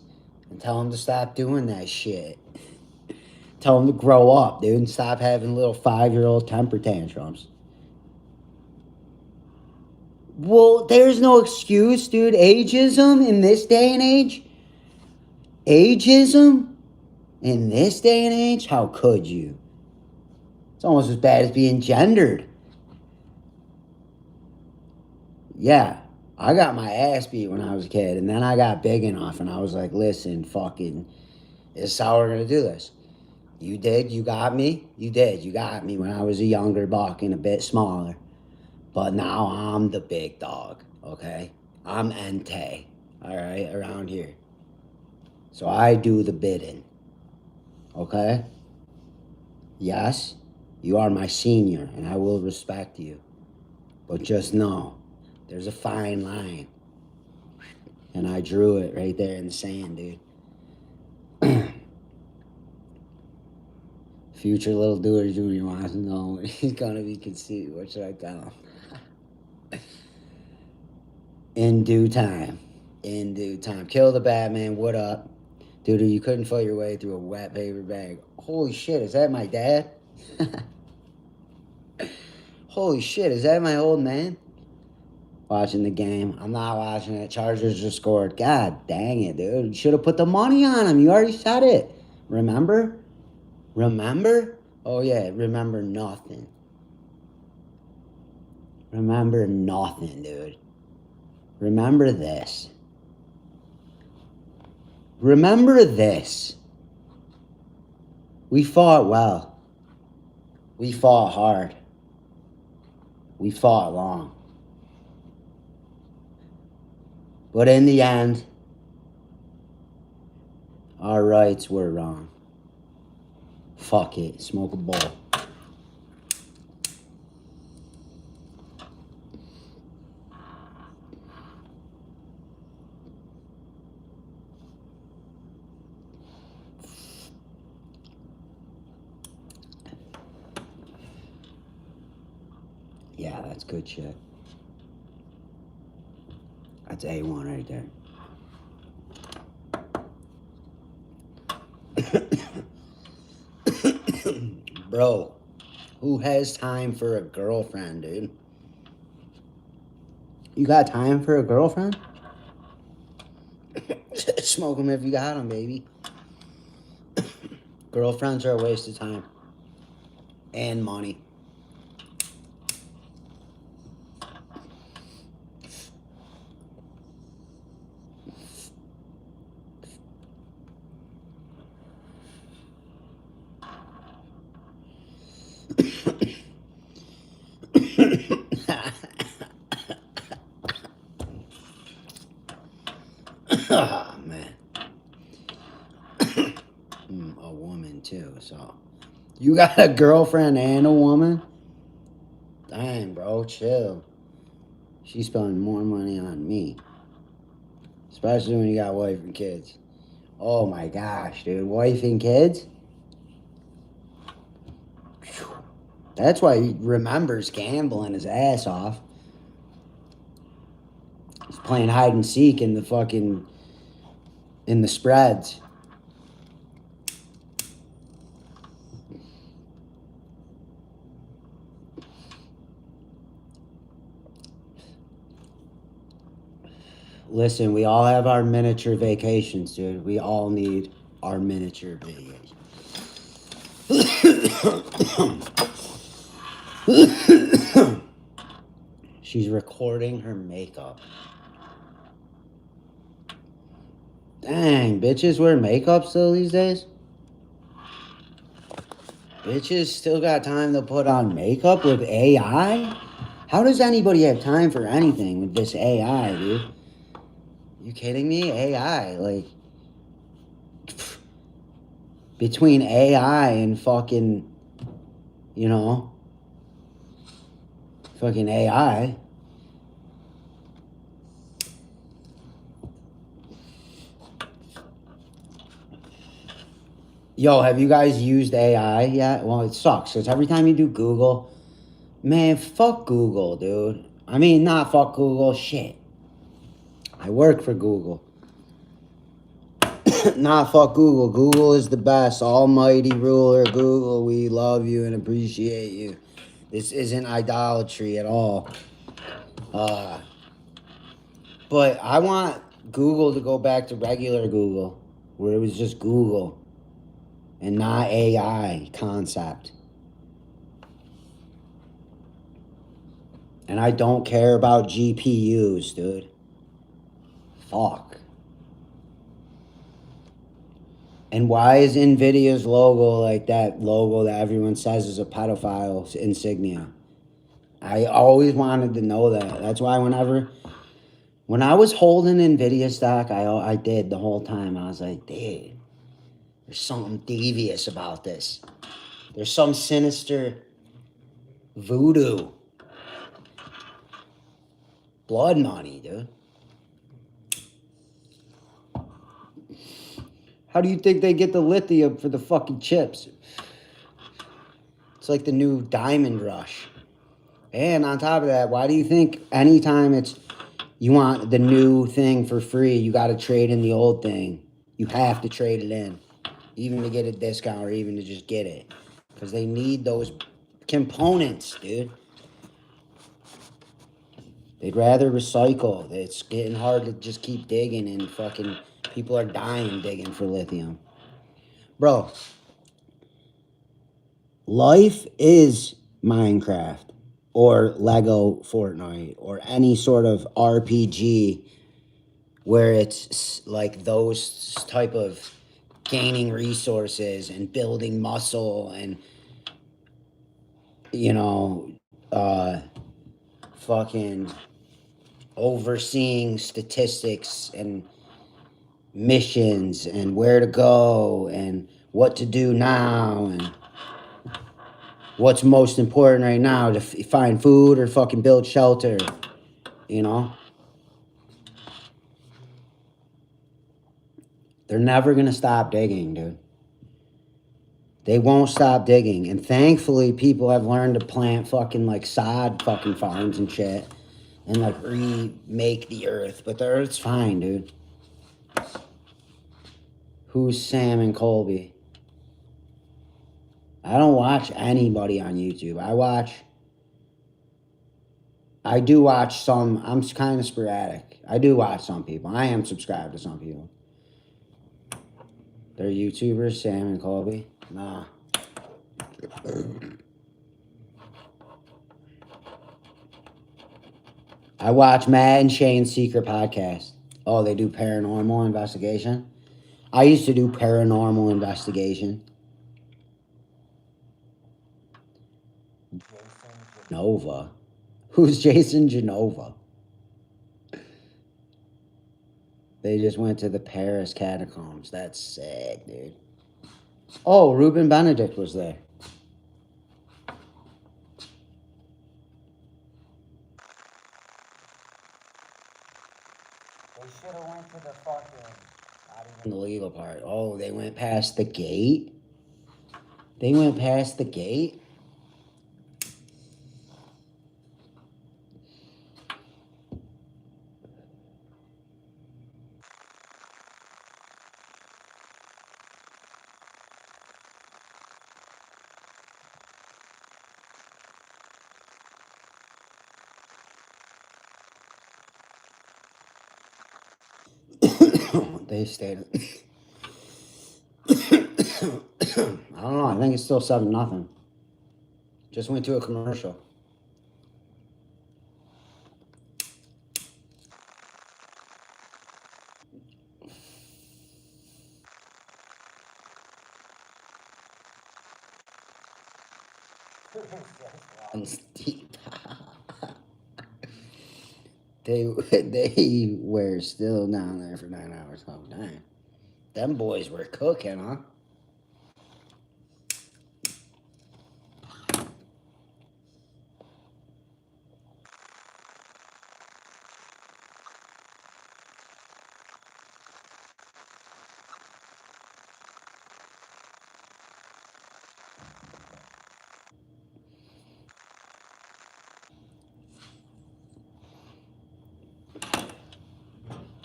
and tell him to stop doing that shit? Tell him to grow up, dude, and stop having little 5-year-old temper tantrums. Well, there's no excuse, dude. Ageism in this day and age? Ageism in this day and age? How could you? It's almost as bad as being gendered. Yeah, I got my ass beat when I was a kid, and then I got big enough, and I was like, listen, fucking, this is how we're going to do this. You did, you got me. You did, you got me when I was a younger buck and a bit smaller. But now I'm the big dog, okay? I'm Entei, all right, around here. So I do the bidding, okay? Yes, you are my senior, and I will respect you. But just know, there's a fine line. And I drew it right there in the sand, dude. Future little Dooder Jr. wants to know when he's gonna be conceived. What should I tell him? In due time. In due time. Kill the Batman. What up? Dude, you couldn't fight your way through a wet paper bag. Holy shit, is that my dad? Holy shit, is that my old man? Watching the game. I'm not watching it. Chargers just scored. God dang it, dude. You should have put the money on him. You already said it. Remember? Remember? Oh, yeah. Remember nothing. Remember nothing, dude. Remember this. Remember this. We fought well. We fought hard. We fought long. But in the end, our rights were wrong. Fuck it. Smoke a bowl. Yeah, that's good shit. That's A1 right there. Bro, who has time for a girlfriend, dude? You got time for a girlfriend? Smoke them if you got them, baby. Girlfriends are a waste of time. And money. Oh, man. A woman, too, so. You got a girlfriend and a woman? Dang, bro, chill. She's spending more money on me. Especially when you got wife and kids. Oh, my gosh, dude. Wife and kids? That's why he remembers gambling his ass off. He's playing hide and seek in the fucking... in the spreads. Listen, we all have our miniature vacations, dude. We all need our miniature vacations. She's recording her makeup. Dang, bitches wear makeup still these days? Bitches still got time to put on makeup with AI? How does anybody have time for anything with this AI, dude? You kidding me? AI, like... Between AI and fucking... You know... Fucking AI... Yo, have you guys used AI yet? Well, it sucks, because every time you do Google... Man, fuck Google, dude. I mean, not fuck Google, shit. I work for Google. Nah, fuck Google. Google is the best. Almighty ruler, Google, we love you and appreciate you. This isn't idolatry at all. But I want Google to go back to regular Google, where it was just Google and not AI concept. And I don't care about GPUs, dude. Fuck. And why is NVIDIA's logo like that logo that everyone says is a pedophile insignia? I always wanted to know that. That's why when I was holding NVIDIA stock, I did the whole time. I was like, dude, there's something devious about this. There's some sinister voodoo. Blood money, dude. How do you think they get the lithium for the fucking chips? It's like the new diamond rush. And on top of that, why do you think anytime you want the new thing for free, you got to trade in the old thing? You have to trade it in, even to get a discount or even to just get it. Because they need those components, dude. They'd rather recycle. It's getting hard to just keep digging, and fucking people are dying digging for lithium. Bro, life is Minecraft or Lego Fortnite or any sort of RPG where it's like those type of gaining resources and building muscle and, you know, fucking overseeing statistics and missions and where to go and what to do now and what's most important right now to find food or fucking build shelter, you know? They're never gonna stop digging, dude. They won't stop digging. And thankfully, people have learned to plant fucking like sod fucking farms and shit and like remake the earth. But the earth's fine, dude. Who's Sam and Colby? I don't watch anybody on YouTube. I do watch some. I'm kind of sporadic. I do watch some people. I am subscribed to some people. They're YouTubers, Sam and Colby. Nah. I watch Matt and Shane's Secret Podcast. Oh, they do paranormal investigation? I used to do paranormal investigation. Genova. Who's Jason Genova? They just went to the Paris catacombs. That's sick, dude. Oh, Ruben Benedict was there. They should have went to the fucking, not even the legal part. Oh, they went past the gate? They went past the gate? They stayed. I don't know. I think it's still 7-0. Just went to a commercial. Deep. They were still down there for 9 hours. Oh dang. Them boys were cooking, huh?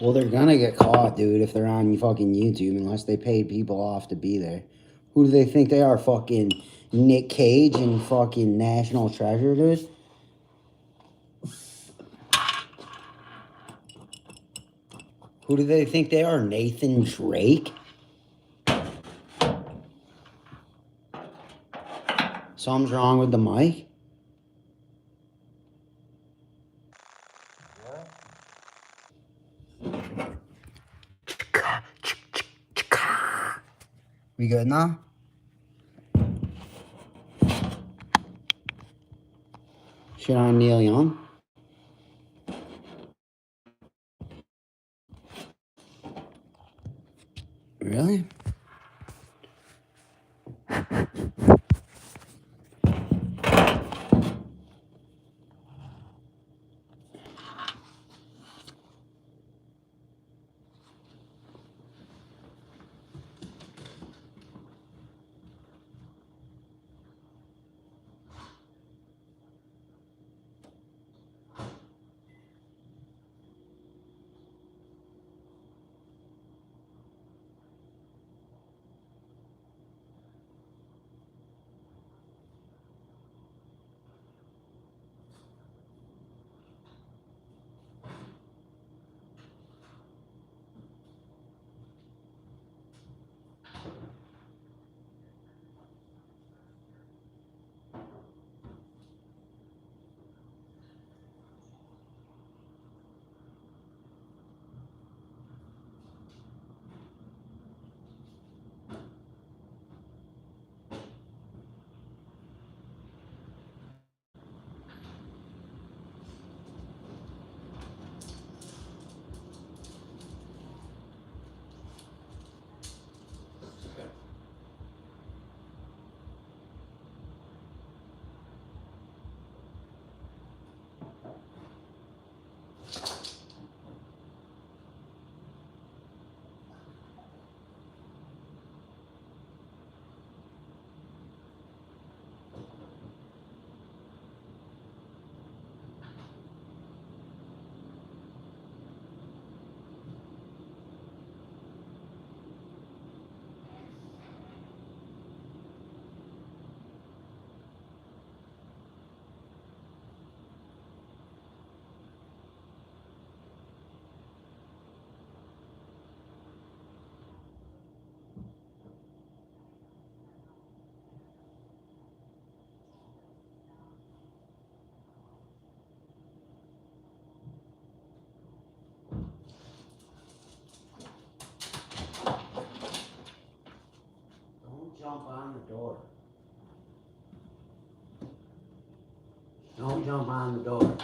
Well, they're gonna get caught, dude, if they're on fucking YouTube, unless they paid people off to be there. Who do they think they are? Fucking Nick Cage and fucking National Treasure, dude? Who do they think they are? Nathan Drake? Something's wrong with the mic? We good now? Shit on Neil Young? Really? Don't jump on the door. Don't jump on the door.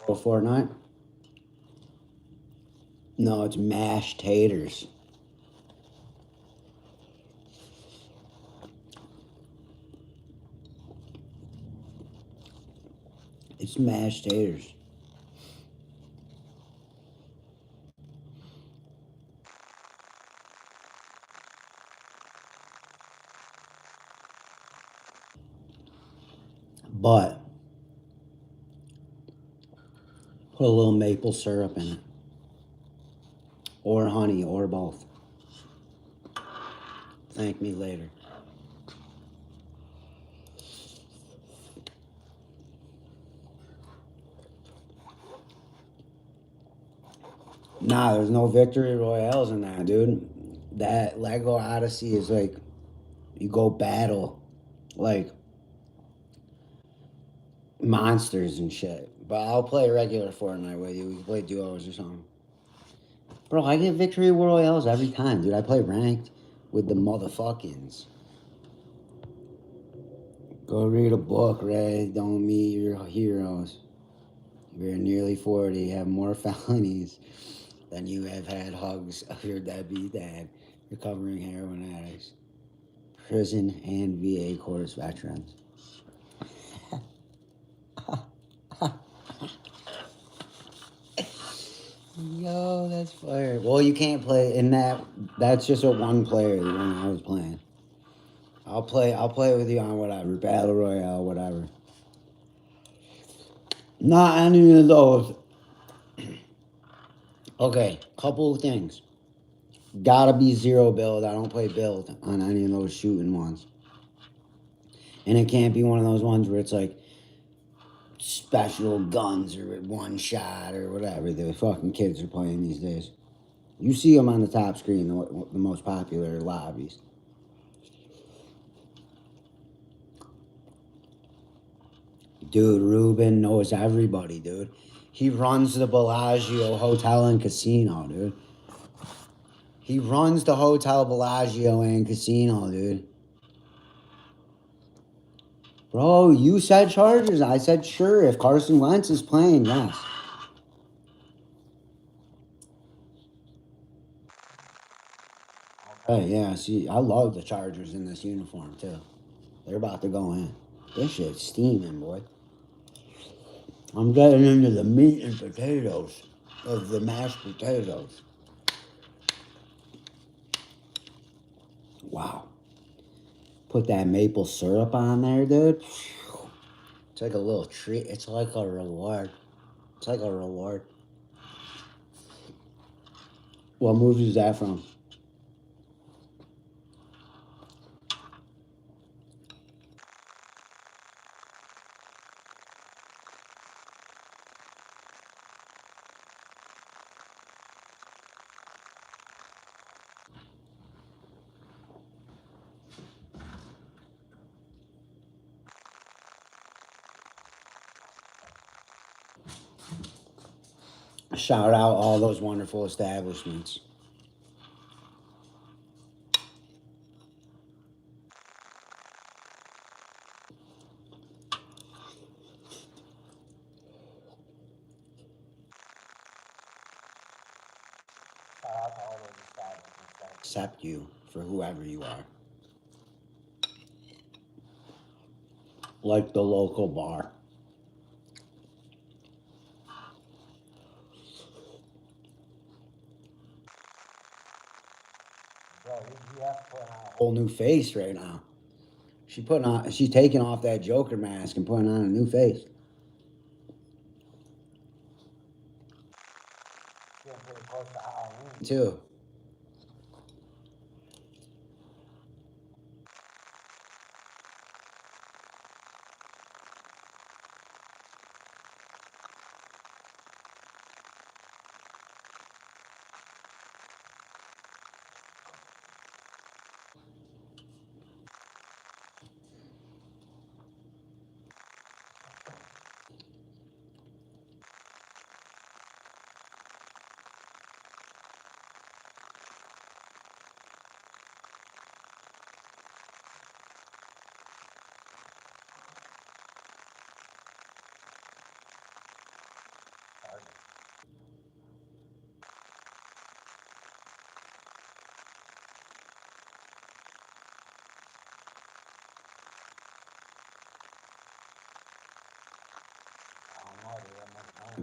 Oh, Fortnite? No, it's mashed taters. It's mashed taters. But put a little maple syrup in it. Or honey, or both. Thank me later. Nah, there's no victory royales in that, dude. That Lego Odyssey is like you go battle like monsters and shit. But I'll play regular Fortnite with you. We can play duos or something. Bro, I get victory royales every time, dude. I play ranked with the motherfuckings. Go read a book, Ray. Don't meet your heroes. You're nearly 40, have more felonies than you have had hugs of your deadbeat dad, recovering heroin addicts, prison and VA course veterans. Yo, that's fire. Well, you can't play in that. That's just a one player. The one I was playing. I'll play with you on whatever battle royale, whatever. Not any of those. Okay, couple of things. Gotta be zero build. I don't play build on any of those shooting ones. And it can't be one of those ones where it's like special guns or one shot or whatever the fucking kids are playing these days. You see them on the top screen, the most popular lobbies. Dude, Ruben knows everybody, dude. He runs the Bellagio Hotel and Casino, dude. He runs the Hotel Bellagio and Casino, dude. Bro, you said Chargers. I said sure. If Carson Wentz is playing, yes. Hey, yeah, see, I love the Chargers in this uniform, too. They're about to go in. This shit's steaming, boy. I'm getting into the meat and potatoes of the mashed potatoes. Wow. Put that maple syrup on there, dude. It's like a little treat. It's like a reward. It's like a reward. What movie is that from? Shout out all those wonderful establishments. Shout out to all those establishments that accept you for whoever you are. Like the local bar. Bro, you have to put on a whole new face right now. She's taking off that Joker mask and putting on a new face. Getting pretty close to Halloween too.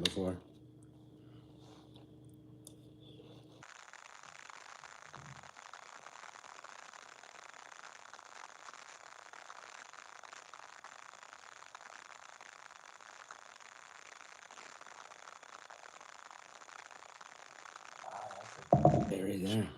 before. Right there.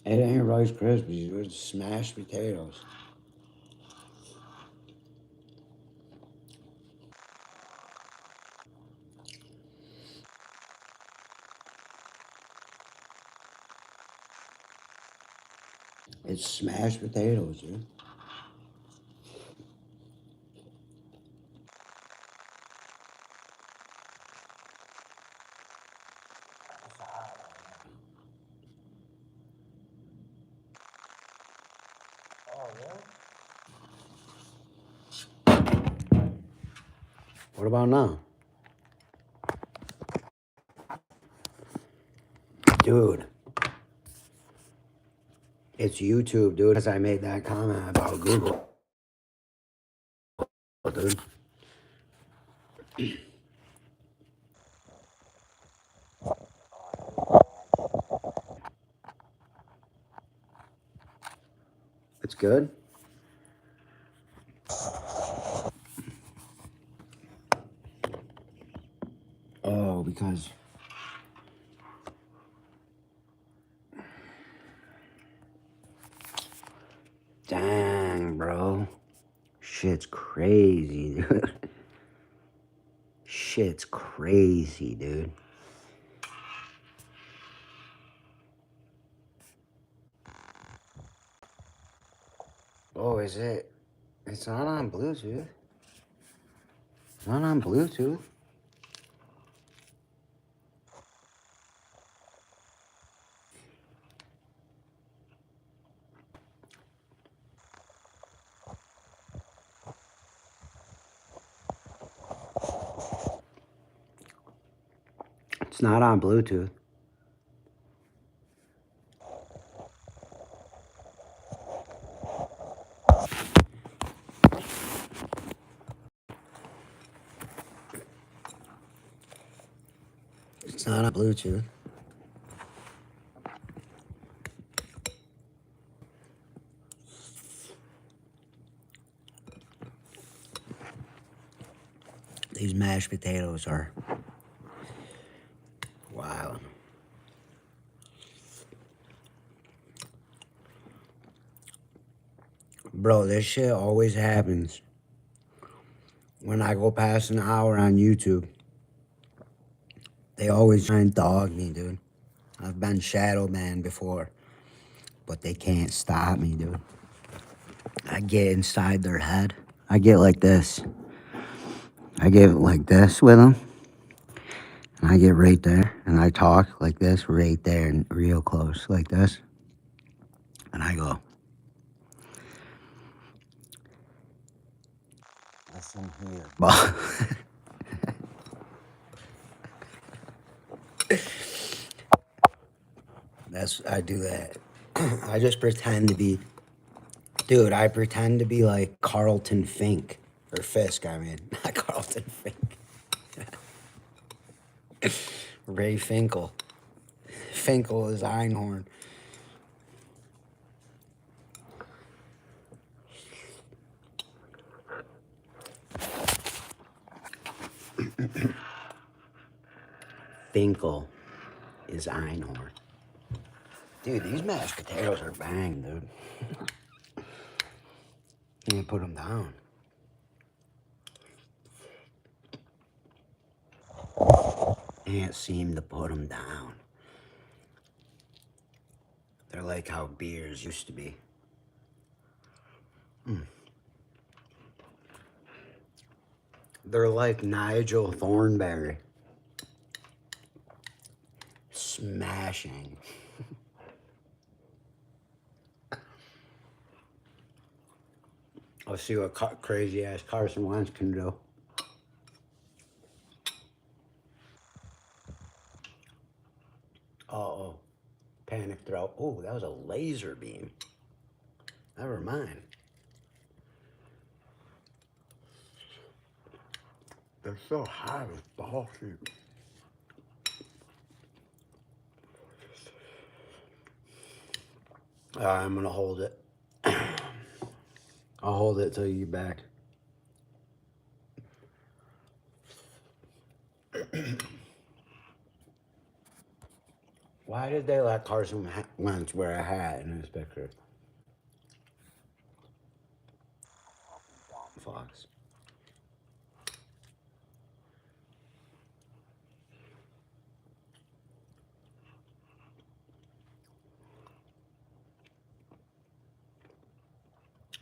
It ain't Rice Krispies, it's smashed potatoes. It's smashed potatoes, dude. What about now? Dude. It's YouTube, dude. As I made that comment about Google, dude. It's good. Oh, because dang, bro. Shit's crazy, dude. Shit's crazy, dude. Oh, is it? It's not on Bluetooth. It's not on Bluetooth. It's not on Bluetooth. It's not on Bluetooth. These mashed potatoes are wild. Bro, this shit always happens when I go past an hour on YouTube. They always try and dog me, dude. I've been shadow banned before, but they can't stop me, dude. I get inside their head. I get like this. I get like this with them. And I get right there. And I talk like this right there and real close like this. And I go, listen here, ball. I do that. I just pretend to be, dude, I pretend to be like Carlton Fink. Or Fisk, I mean. Not Carlton Fink. Ray Finkel. Finkel is Einhorn. Finkel is Einhorn. Dude, these mashed potatoes are bang, dude. Can't put them down. Can't seem to put them down. They're like how beers used to be. They're like Nigel Thornberry. Smashing. Let's see what crazy ass Carson Wentz can do. Oh, that was a laser beam. Never mind. They're so hot with ball soup. I'm gonna hold it. I'll hold it till you get back. Why did they let Carson Wentz wear a hat in his picture? Fox.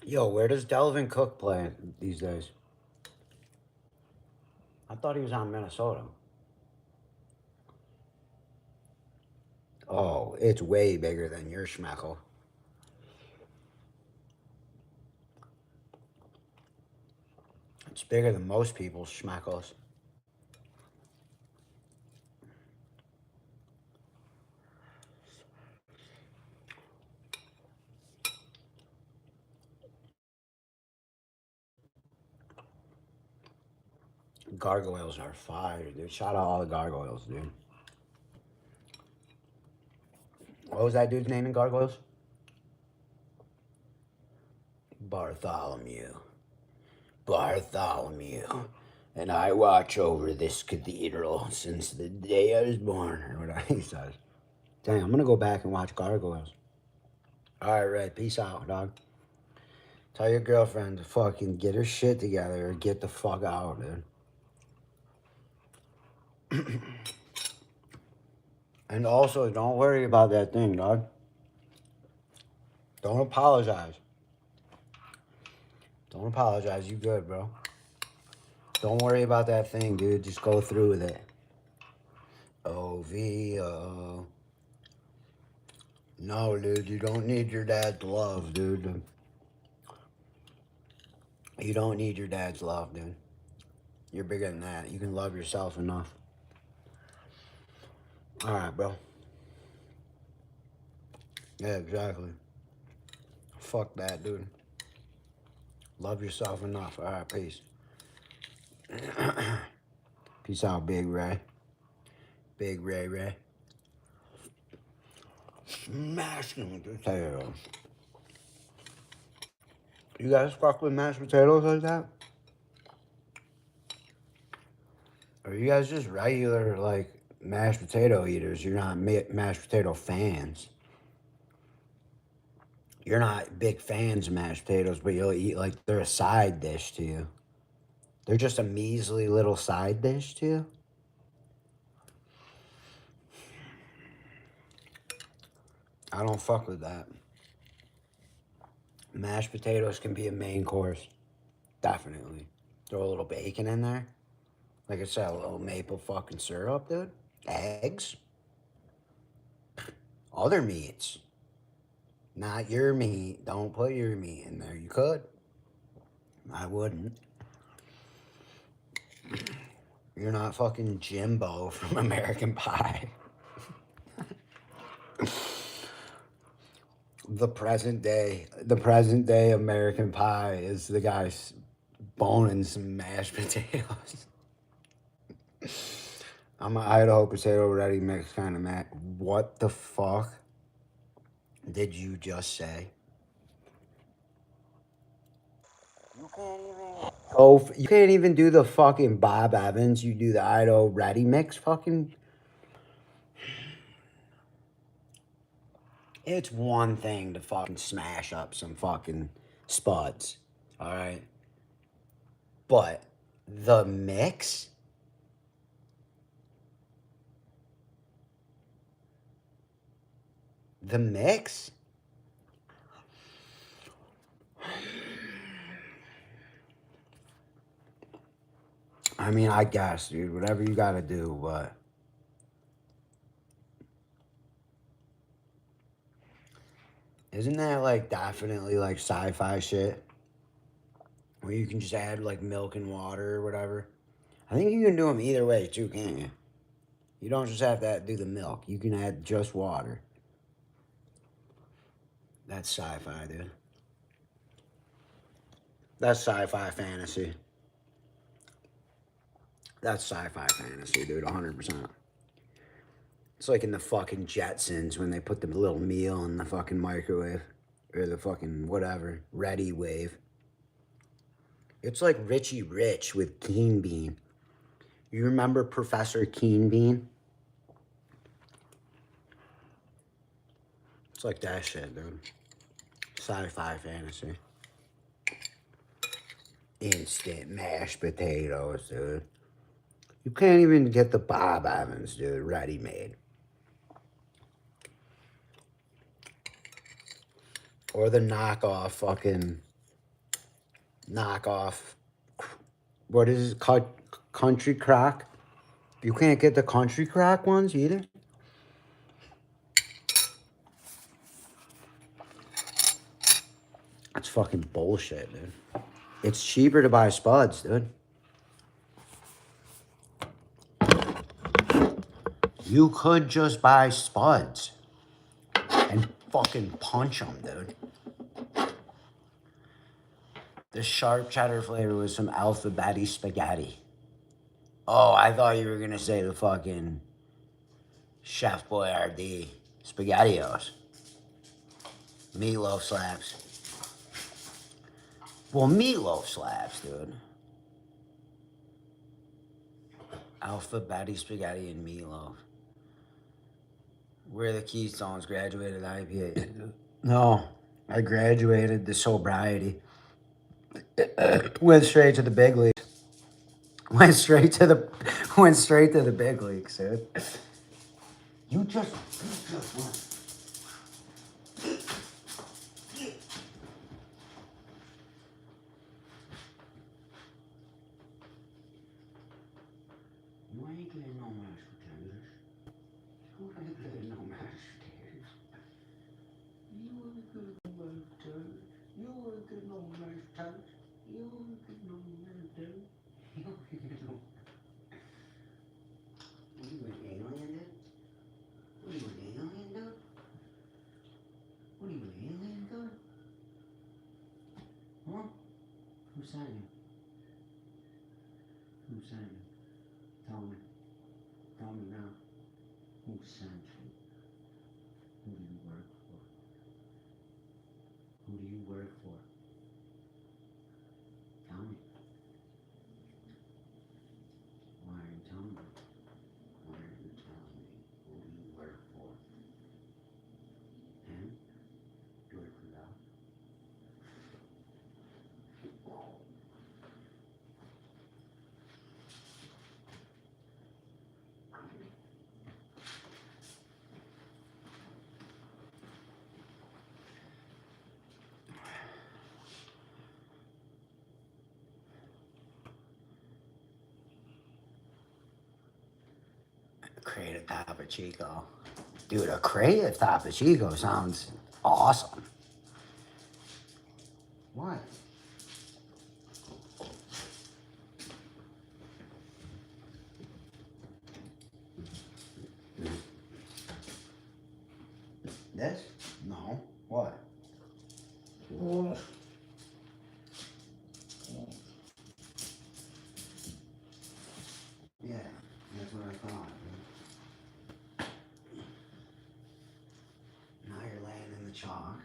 Yo, where does Delvin Cook play these days? I thought he was on Minnesota. Oh, it's way bigger than your schmeckle. It's bigger than most people's schmeckles. Gargoyles are fire, dude. Shout out all the gargoyles, dude. What was that dude's name in Gargoyles? Bartholomew. Bartholomew. And I watch over this cathedral since the day I was born, or whatever he says. Dang, I'm gonna go back and watch Gargoyles. Alright, Red, peace out, dog. Tell your girlfriend to fucking get her shit together or get the fuck out, dude. And also, don't worry about that thing, dog. Don't apologize. Don't apologize. You good, bro. Don't worry about that thing, dude. Just go through with it. OVO. No, dude. You don't need your dad's love, dude. You don't need your dad's love, dude. You're bigger than that. You can love yourself enough. Alright, bro. Yeah, exactly. Fuck that, dude. Love yourself enough. Alright, peace. Peace out, Big Ray. Big Ray. Smashing potatoes. You guys fuck with mashed potatoes like that? Or are you guys just regular, like, mashed potato eaters? You're not mashed potato fans. You're not big fans of mashed potatoes, but you'll eat like they're a side dish to you. They're just a measly little side dish to you. I don't fuck with that. Mashed potatoes can be a main course. Definitely. Throw a little bacon in there. Like I said, a little maple fucking syrup, dude. Eggs. Other meats. Not your meat. Don't put your meat in there. You could. I wouldn't. You're not fucking Jimbo from American Pie. The present day American Pie is the guy boning some mashed potatoes. I'm an Idaho potato ready mix kind of man. What the fuck did you just say? You can't even do the fucking Bob Evans. You do the Idaho ready mix fucking. It's one thing to fucking smash up some fucking spuds, all right? But the mix? The mix? I mean, I guess, dude, whatever you gotta do, but isn't that like definitely like sci-fi shit? Where you can just add like milk and water or whatever. I think you can do them either way too, can't you? You don't just have to do the milk. You can add just water. That's sci-fi, dude. That's sci-fi fantasy. That's sci-fi fantasy, dude, 100%. It's like in the fucking Jetsons when they put the little meal in the fucking microwave. Or the fucking whatever, ready wave. It's like Richie Rich with Keen Bean. You remember Professor Keen Bean? It's like that shit, dude. Sci-fi fantasy. Instant mashed potatoes, dude. You can't even get the Bob Evans, dude, ready-made. Or the knockoff fucking... Knockoff... What is it? Country Crock? You can't get the Country Crock ones either? That's fucking bullshit, dude. It's cheaper to buy Spuds, dude. You could just buy Spuds and fucking punch them, dude. The sharp cheddar flavor was some alphabeti spaghetti. Oh, I thought you were gonna say the fucking Chef Boyardee SpaghettiOs. Meatloaf slaps. Well, meatloaf slaps, dude. Alphabeti spaghetti and meatloaf. We're the Keystones, graduated IPA. No, I graduated the sobriety. Went straight to the big leagues. Went straight to the big leagues, dude. You just went. You ain't getting no mashed potatoes. You ain't getting no mashed potatoes. You ain't getting no mashed potatoes. You ain't getting no mashed potatoes. You ain't getting no mashed potatoes. You ain't getting no. What are you, an alien, dude? What are you, an alien, dude? What are you, an alien, dude? Huh? Who sent you? Who sent you? Tell me. Tell me now. Who sent you? Who do you work for? Who do you work for? Tell me. Why are you telling me? Why are you telling me? Who do you work for? Him? You work for God? Creative Topo Chico. Dude, a Creative Topo Chico sounds awesome. What? This? No. What? Yeah, that's what I thought. Now you're laying in the chalk.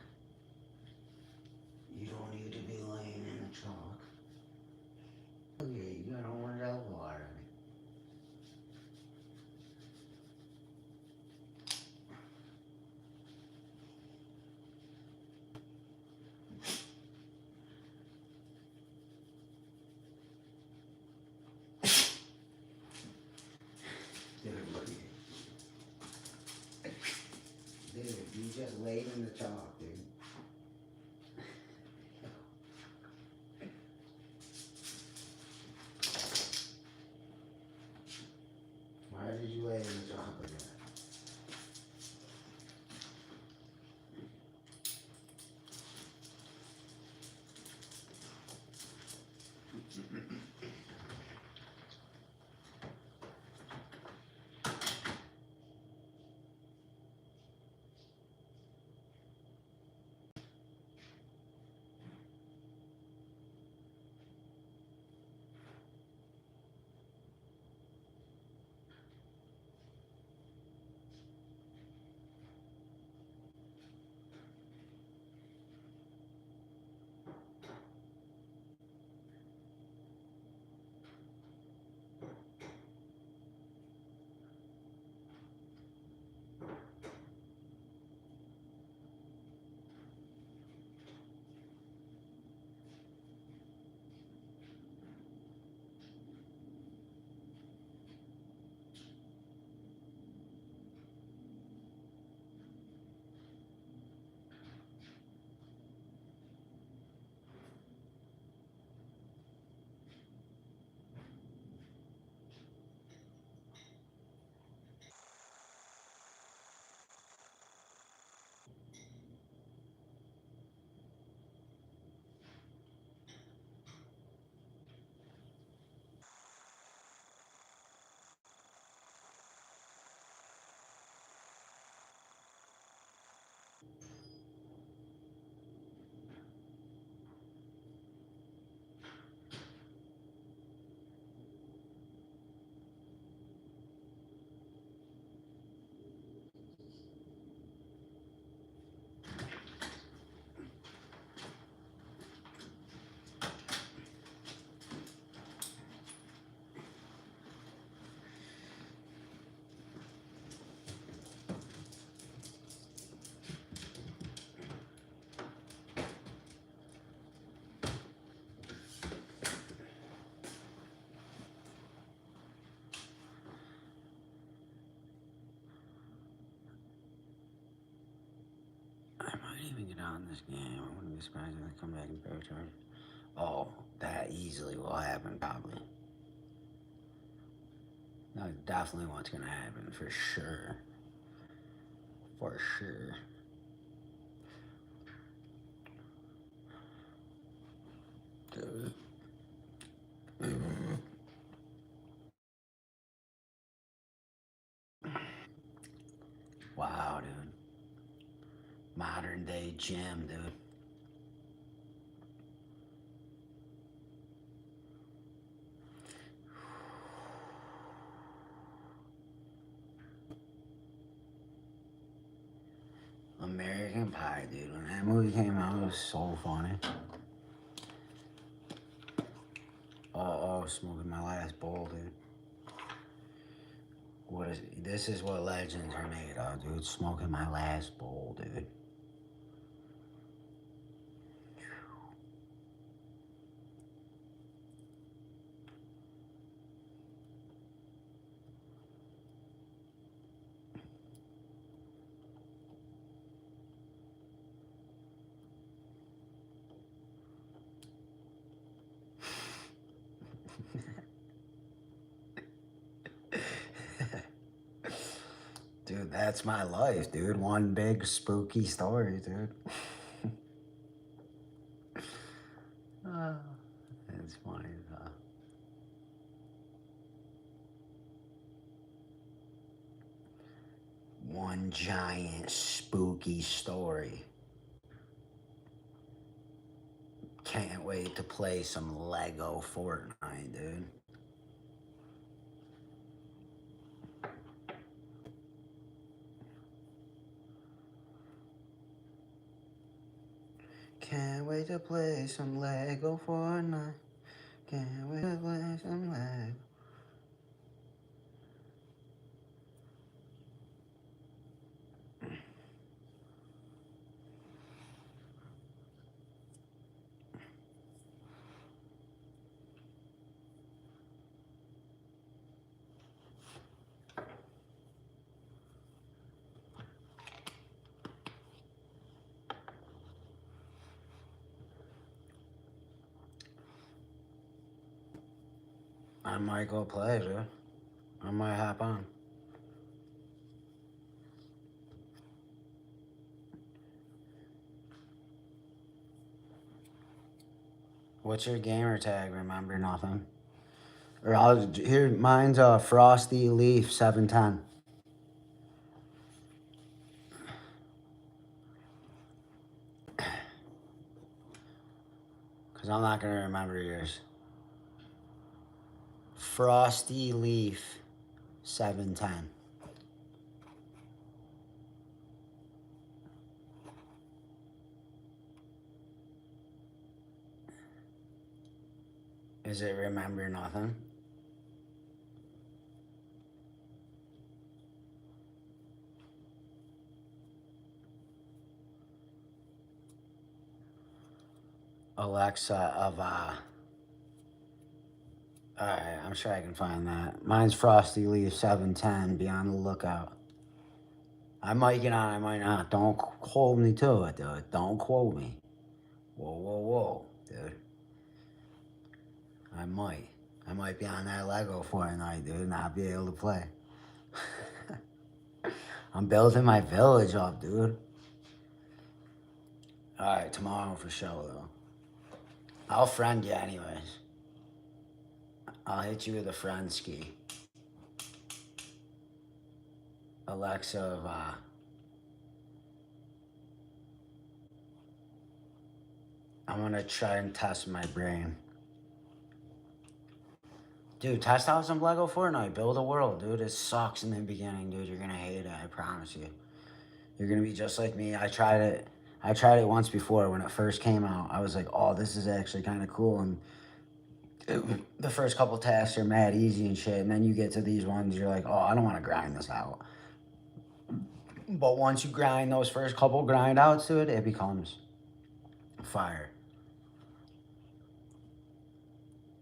You don't need to be laying in the chalk. Okay, you got orange elbow already. Dude, look at you. Dude, you just laid in the chalk, dude. Why did you lay in the chalk again? get on this game. I wouldn't be surprised if they come back and bear charge. Oh, that easily will happen, probably. That's definitely what's gonna happen, for sure. For sure. Dude. Wow, dude. Modern day gym, dude. American Pie, dude. When that movie came out, it was so funny. Oh, smoking my last bowl, dude. What is it? This is what legends are made of, dude. Smoking my last bowl, dude. Dude, that's my life, dude. One big spooky story, dude. It's funny, though. One giant spooky story. Can't wait to play some Lego Fortnite, dude. Can't wait to play some Lego Fortnite. Can't wait to play some Lego. I might go play, dude. I might hop on. What's your gamer tag? Remember nothing. Or I'll here. Mine's Frosty Leaf 710. Cause I'm not gonna remember yours. Frosty Leaf 710. Is it remember nothing? Alexa Ava. Alright, I'm sure I can find that. Mine's Frosty Leaf 710. Be on the lookout. I might get on, I might not. Don't hold me to it, dude. Don't quote me. Whoa, dude. I might. I might be on that Lego Fortnite, dude, and not be able to play. I'm building my village up, dude. Alright, tomorrow for sure, though. I'll friend you anyways. I'll hit you with a friend ski. Alexa, I'm gonna try and test my brain. Dude, test out some Lego Fortnite. Build a world, dude. It sucks in the beginning, dude. You're gonna hate it, I promise you. You're gonna be just like me. I tried it once before when it first came out. I was like, oh, this is actually kind of cool. And the first couple tasks are mad easy and shit. And then you get to these ones, you're like, oh, I don't want to grind this out. But once you grind those first couple grind outs to it, it becomes fire.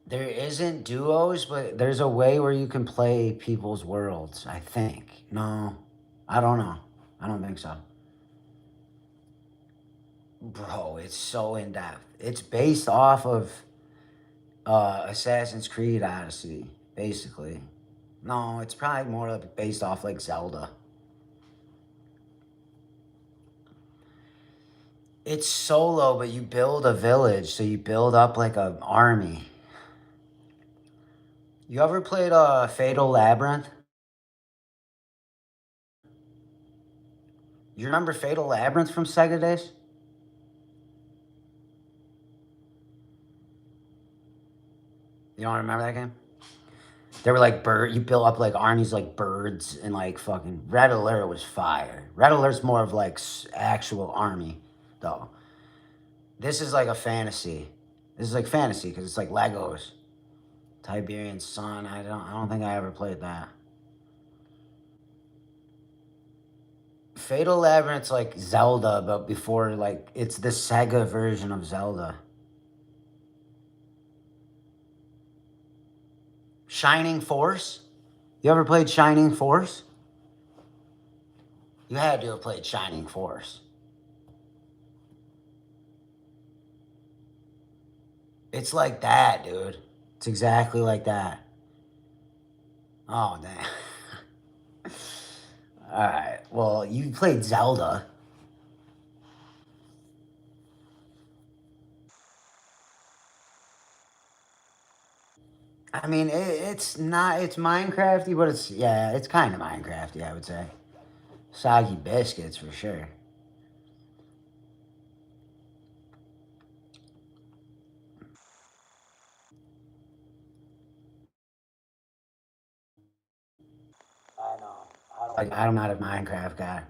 There isn't duos, but there's a way where you can play people's worlds, I think. No, I don't know. I don't think so. Bro, it's so in depth. It's based off of Assassin's Creed Odyssey, basically. No, it's probably more like based off like Zelda. It's solo, but you build a village, so you build up like an army. You ever played Fatal Labyrinth? You remember Fatal Labyrinth from Sega days? You don't remember that game? They were like bird. You built up like armies like birds and like fucking Red Alert was fire. Red Alert's more of like actual army, though. This is like a fantasy. This is like fantasy because it's like Legos. Tiberian Sun. I don't think I ever played that. Fatal Labyrinth's like Zelda, but before like it's the Sega version of Zelda. Shining Force. You ever played Shining Force? You had to have played Shining Force. It's like that, dude. It's exactly like that. Oh, damn. Alright. Well, you played Zelda. I mean, it's not, it's Minecrafty, but it's, yeah, it's kind of Minecrafty, I would say. Soggy biscuits, for sure. I know. Like, I'm not a Minecraft guy.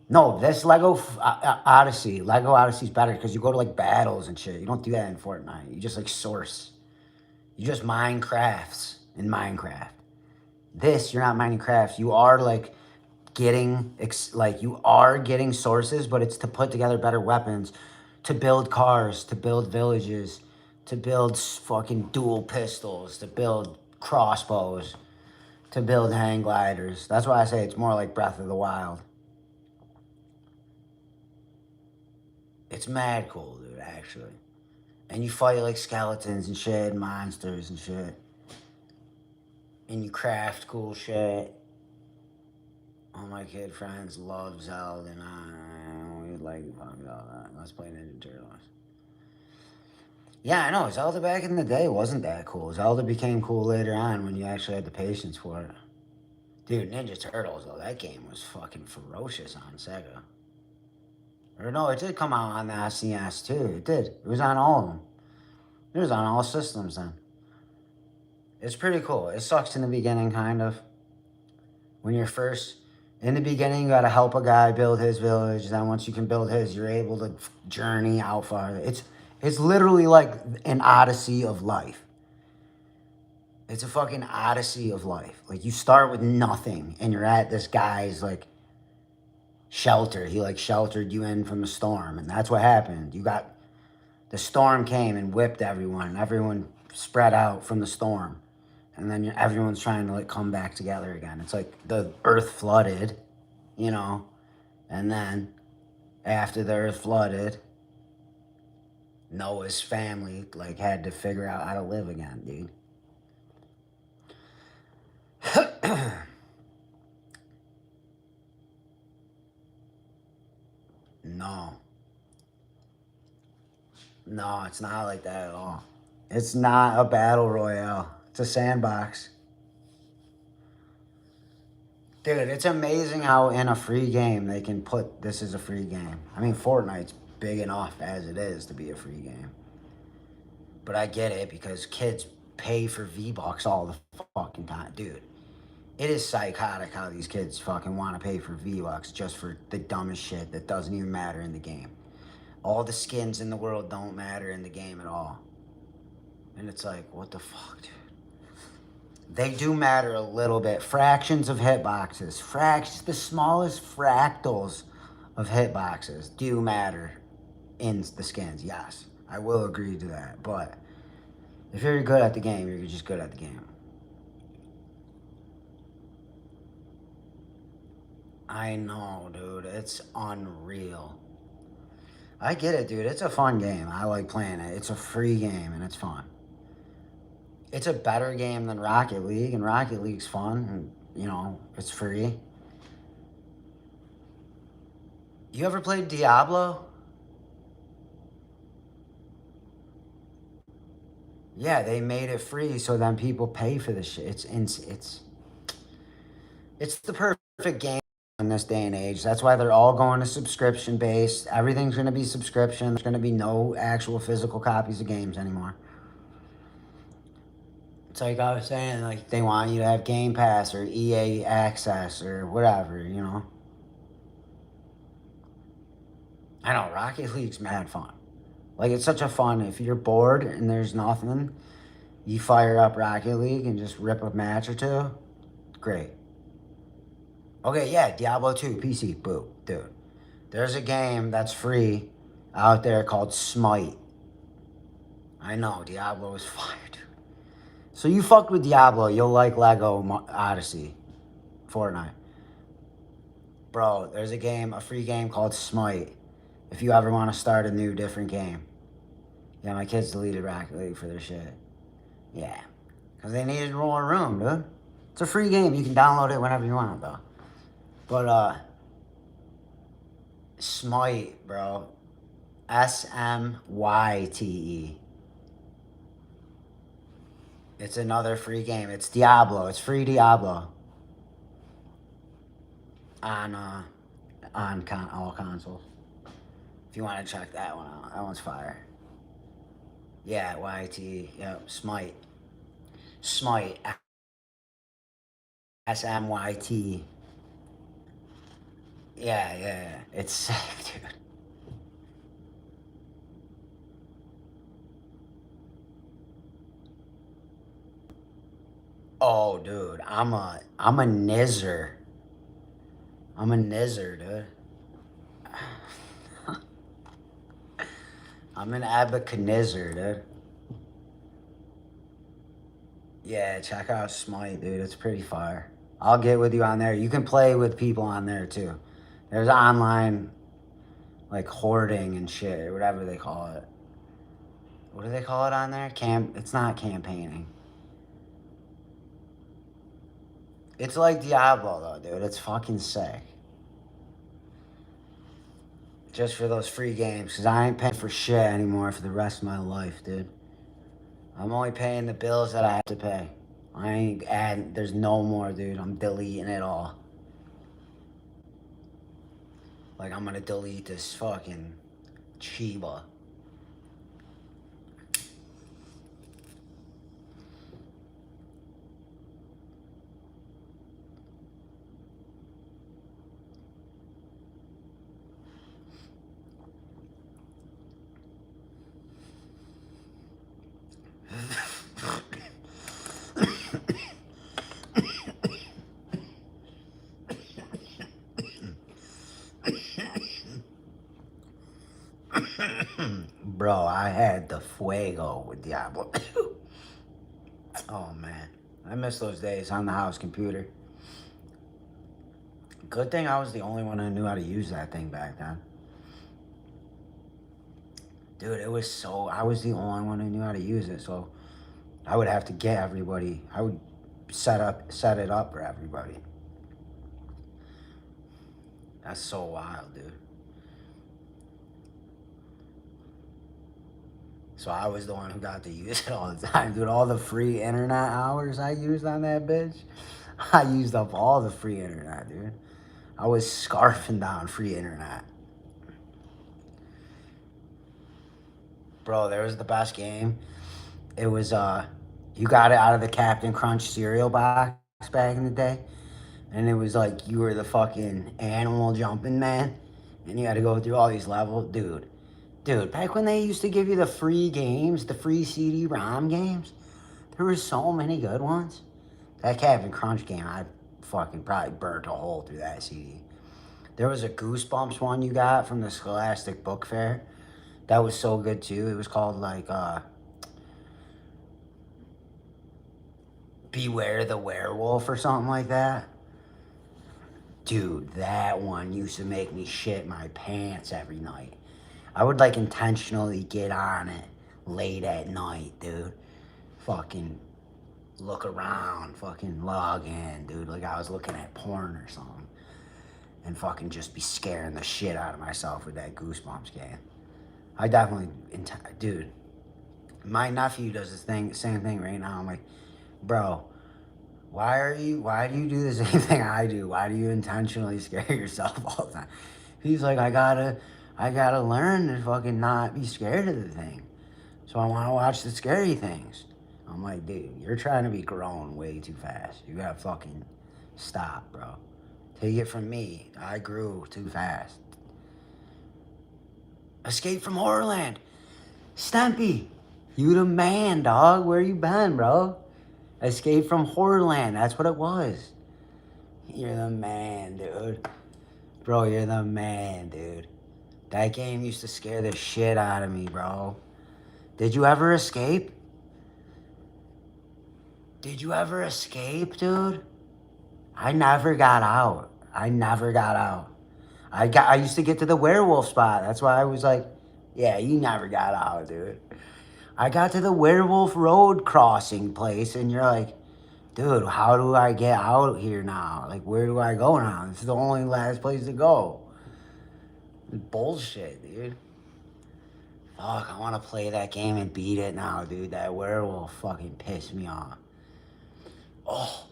No, this Odyssey, Lego Odyssey's better because you go to like battles and shit. You don't do that in Fortnite. You just like source. You just mine crafts in Minecraft. This, you're not mining crafts. You are like getting like you are getting sources, but it's to put together better weapons, to build cars, to build villages, to build fucking dual pistols, to build crossbows, to build hang gliders. That's why I say it's more like Breath of the Wild. It's mad cool, dude, actually. And you fight like skeletons and shit, and monsters and shit. And you craft cool shit. All my kid friends love Zelda, and I don't like fuck Zelda. Let's play Ninja Turtles. Yeah, I know. Zelda back in the day wasn't that cool. Zelda became cool later on when you actually had the patience for it. Dude, Ninja Turtles, though, that game was fucking ferocious on Sega. Or no, it did come out on the SNES too. It did. It was on all of them. It was on all systems then. It's pretty cool. It sucks in the beginning, kind of. When you're first in the beginning, you got to help a guy build his village. Then once you can build his, you're able to journey out farther. It's literally like an odyssey of life. It's a fucking odyssey of life. Like you start with nothing, and you're at this guy's like shelter. He like sheltered you in from the storm, and that's what happened. You got the storm came and whipped everyone, and everyone spread out from the storm, and then everyone's trying to like come back together again. It's like the earth flooded, you know, and then after the earth flooded, Noah's family like had to figure out how to live again, dude. No, no, it's not like that at all. It's not a battle royale. It's a sandbox. Dude, it's amazing how in a free game they can put this is a free game. I mean, Fortnite's big enough as it is to be a free game. But I get it because kids pay for V-Bucks all the fucking time. Dude, it is psychotic how these kids fucking want to pay for V-Bucks just for the dumbest shit that doesn't even matter in the game. All the skins in the world don't matter in the game at all. And it's like, what the fuck, dude? They do matter a little bit. Fractions of hitboxes. The smallest fractals of hitboxes do matter in the skins. Yes, I will agree to that. But if you're good at the game, you're just good at the game. I know, dude. It's unreal. I get it, dude. It's a fun game. I like playing it. It's a free game and it's fun. It's a better game than Rocket League, and Rocket League's fun, and it's free. You ever played Diablo? Yeah, they made it free so then people pay for the shit. It's the perfect game in this day and age. That's why they're all going to subscription based. Everything's going to be subscription. There's going to be no actual physical copies of games anymore. It's like I was saying, like they want you to have Game Pass or EA Access or whatever. I know Rocket League's mad fun. Like it's such a fun. If you're bored and there's nothing, you fire up Rocket League and just rip a match or two. Great. Okay, yeah, Diablo 2 PC. Boo, dude. There's a game that's free out there called Smite. I know Diablo is fire, dude. So you fucked with Diablo, you'll like Lego Odyssey, Fortnite. Bro, there's a free game called Smite. If you ever want to start a new, different game. Yeah, my kids deleted Rocket League for their shit. Yeah. Because they needed more room, dude. It's a free game. You can download it whenever you want, though. But, Smite, bro. Smyte. It's another free game. It's Diablo. It's free Diablo. On, all consoles. If you want to check that one out. That one's fire. Yeah, YT. Yep, Smite. Smite. SMYT. Yeah. It's sick, dude. Oh, dude, I'm a nizzer. I'm a nizzer, dude. I'm an Abacanizer, dude. Yeah, check out Smite, dude. It's pretty fire. I'll get with you on there. You can play with people on there too. There's online, like hoarding and shit, or whatever they call it. What do they call it on there? It's not campaigning. It's like Diablo though, dude. It's fucking sick. Just for those free games, because I ain't paying for shit anymore for the rest of my life, dude. I'm only paying the bills that I have to pay. I ain't adding, there's no more, dude. I'm deleting it all. Like, I'm gonna delete this fucking Chiba. Bro, I had the fuego with Diablo. Oh man, I miss those days on the house computer. Good thing I was the only one who knew how to use that thing back then. Dude, I was the only one who knew how to use it, so I would have to get everybody. I would set it up for everybody. That's so wild, dude. So I was the one who got to use it all the time, dude. All the free internet hours I used on that bitch, I used up all the free internet, dude. I was scarfing down free internet. Bro, there was the best game. It was, you got it out of the Captain Crunch cereal box back in the day. And it was like you were the fucking animal jumping man. And you had to go through all these levels. Dude, back when they used to give you the free games, the free CD-ROM games, there were so many good ones. That Captain Crunch game, I fucking probably burnt a hole through that CD. There was a Goosebumps one you got from the Scholastic Book Fair. That was so good too. It was called like Beware the Werewolf or something like that. Dude, that one used to make me shit my pants every night. I would like intentionally get on it late at night, dude. Fucking look around, fucking log in, dude. Like I was looking at porn or something. And fucking just be scaring the shit out of myself with that Goosebumps game. I definitely, dude, my nephew does this thing, same thing right now. I'm like, bro, why do you do the same thing I do? Why do you intentionally scare yourself all the time? He's like, I gotta learn to fucking not be scared of the thing. So I want to watch the scary things. I'm like, dude, you're trying to be grown way too fast. You gotta fucking stop, bro. Take it from me. I grew too fast. Escape from Horrorland. Stampy, you the man, dog. Where you been, bro? Escape from Horrorland. That's what it was. You're the man, dude. Bro, you're the man, dude. That game used to scare the shit out of me, bro. Did you ever escape? Did you ever escape, dude? I never got out. I never got out. I used to get to the werewolf spot. That's why I was like, yeah, you never got out, dude. I got to the werewolf road crossing place, and you're like, dude, how do I get out here now? Like, where do I go now? This is the only last place to go. Bullshit, dude. Fuck, I want to play that game and beat it now, dude. That werewolf fucking pissed me off. Oh,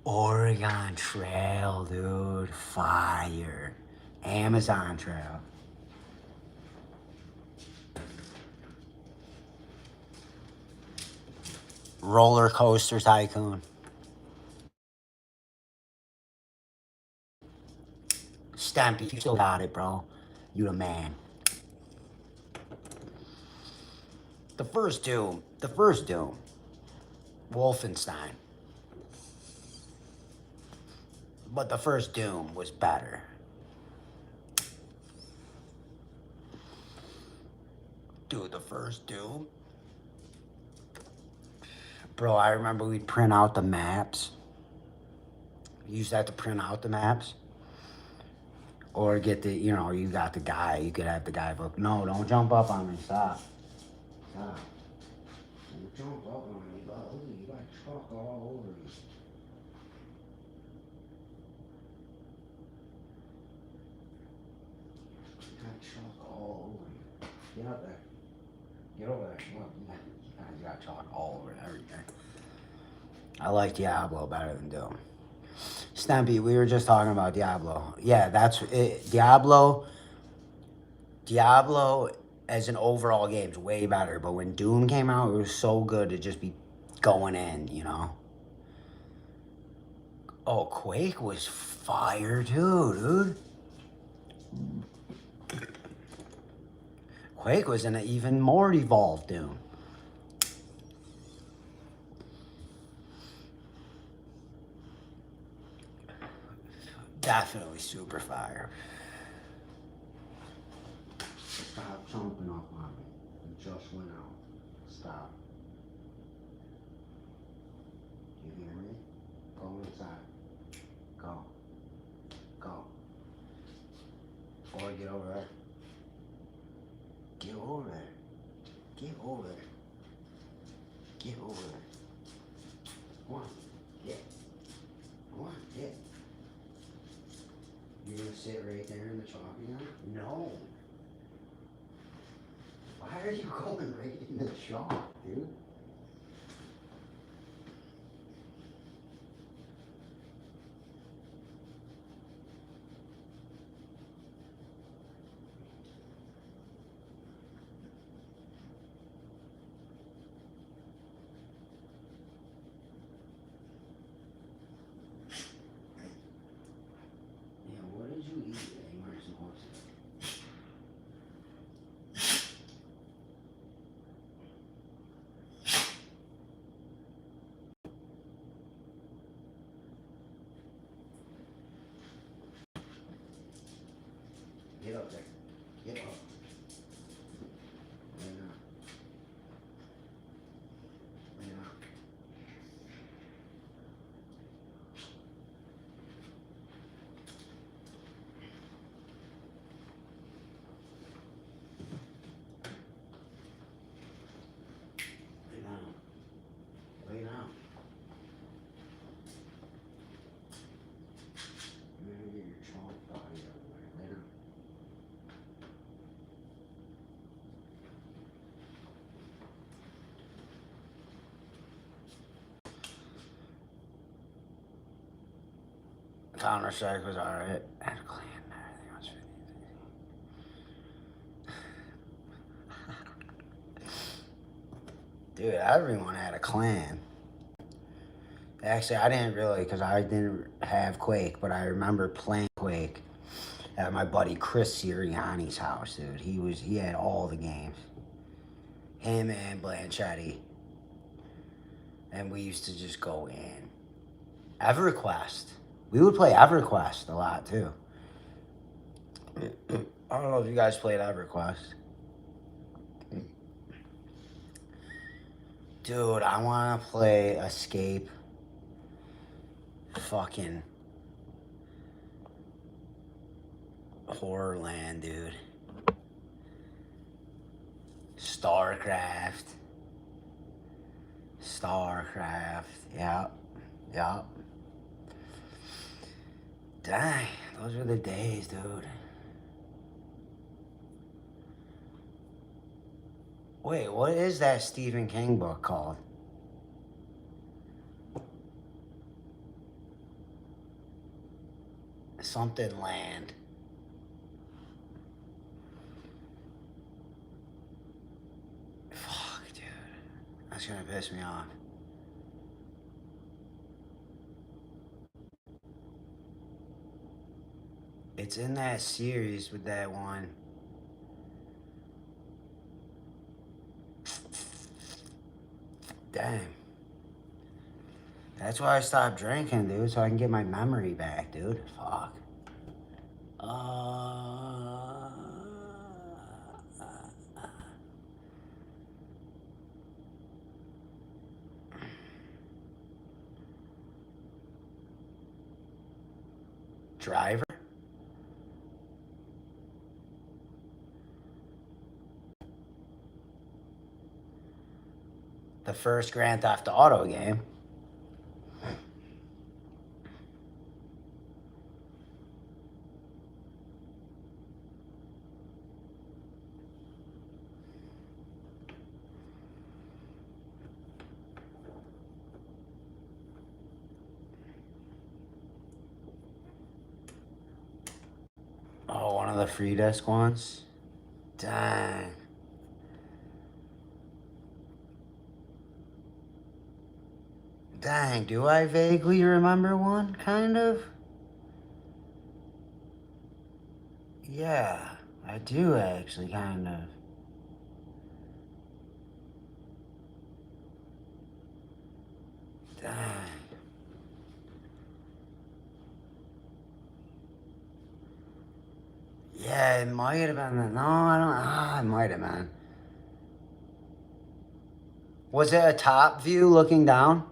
Oregon Trail, dude. Fire. Amazon Trail. Roller Coaster Tycoon. Stampy, you still got it, bro. You the man. The first Doom. Wolfenstein. But the first Doom was better. Dude, the first Doom? Bro, I remember we'd print out the maps. You used to have to print out the maps. Or get the, you got the guy. You could have the guy book. No, don't jump up on me. Stop. Stop. Don't jump up on me, bro. You got chalk all over you. You got chalk all over you. Get up there. Get over there. Look, you got chalk all over everything. I like Diablo better than Doom. Stampy, we were just talking about Diablo. Yeah, that's it. Diablo as an overall game is way better. But when Doom came out, it was so good to just be going in, Oh, Quake was fire too, dude. Quake was in an even more evolved Doom. Definitely super fire. Stop jumping off on me. It just went out. Stop. You hear me? Go inside. Go. Go. Or get over there. Get over there. Get over there. Get over there. Come on. Get. Come on. Get. You're gonna sit right there in the chalk again? No. Why are you going right in the chalk, dude? Yeah, what did you eat that you weren't supposed to? Counter-Strike was alright. And Clan, everything was Dude, everyone had a clan. Actually, I didn't really, because I didn't have Quake, but I remember playing Quake at my buddy Chris Sirianni's house, dude. He had all the games. Him and Blanchetti. And we used to just go in. EverQuest. We would play EverQuest a lot, too. I don't know if you guys played EverQuest. Dude, I want to play Escape. Fucking Horrorland, dude. StarCraft. Yep. Dang, those were the days, dude. Wait, what is that Stephen King book called? Something Land. Fuck, dude. That's gonna piss me off. It's in that series with that one. Damn. That's why I stopped drinking, dude, so I can get my memory back, dude. Fuck. Driver? The first Grand Theft Auto game. Oh, one of the free disc ones? Dang. Dang, do I vaguely remember one, kind of? Yeah, I do actually, kind of. Dang. Yeah, it might have been. No, I don't. Ah, it might have been. Was it a top view looking down?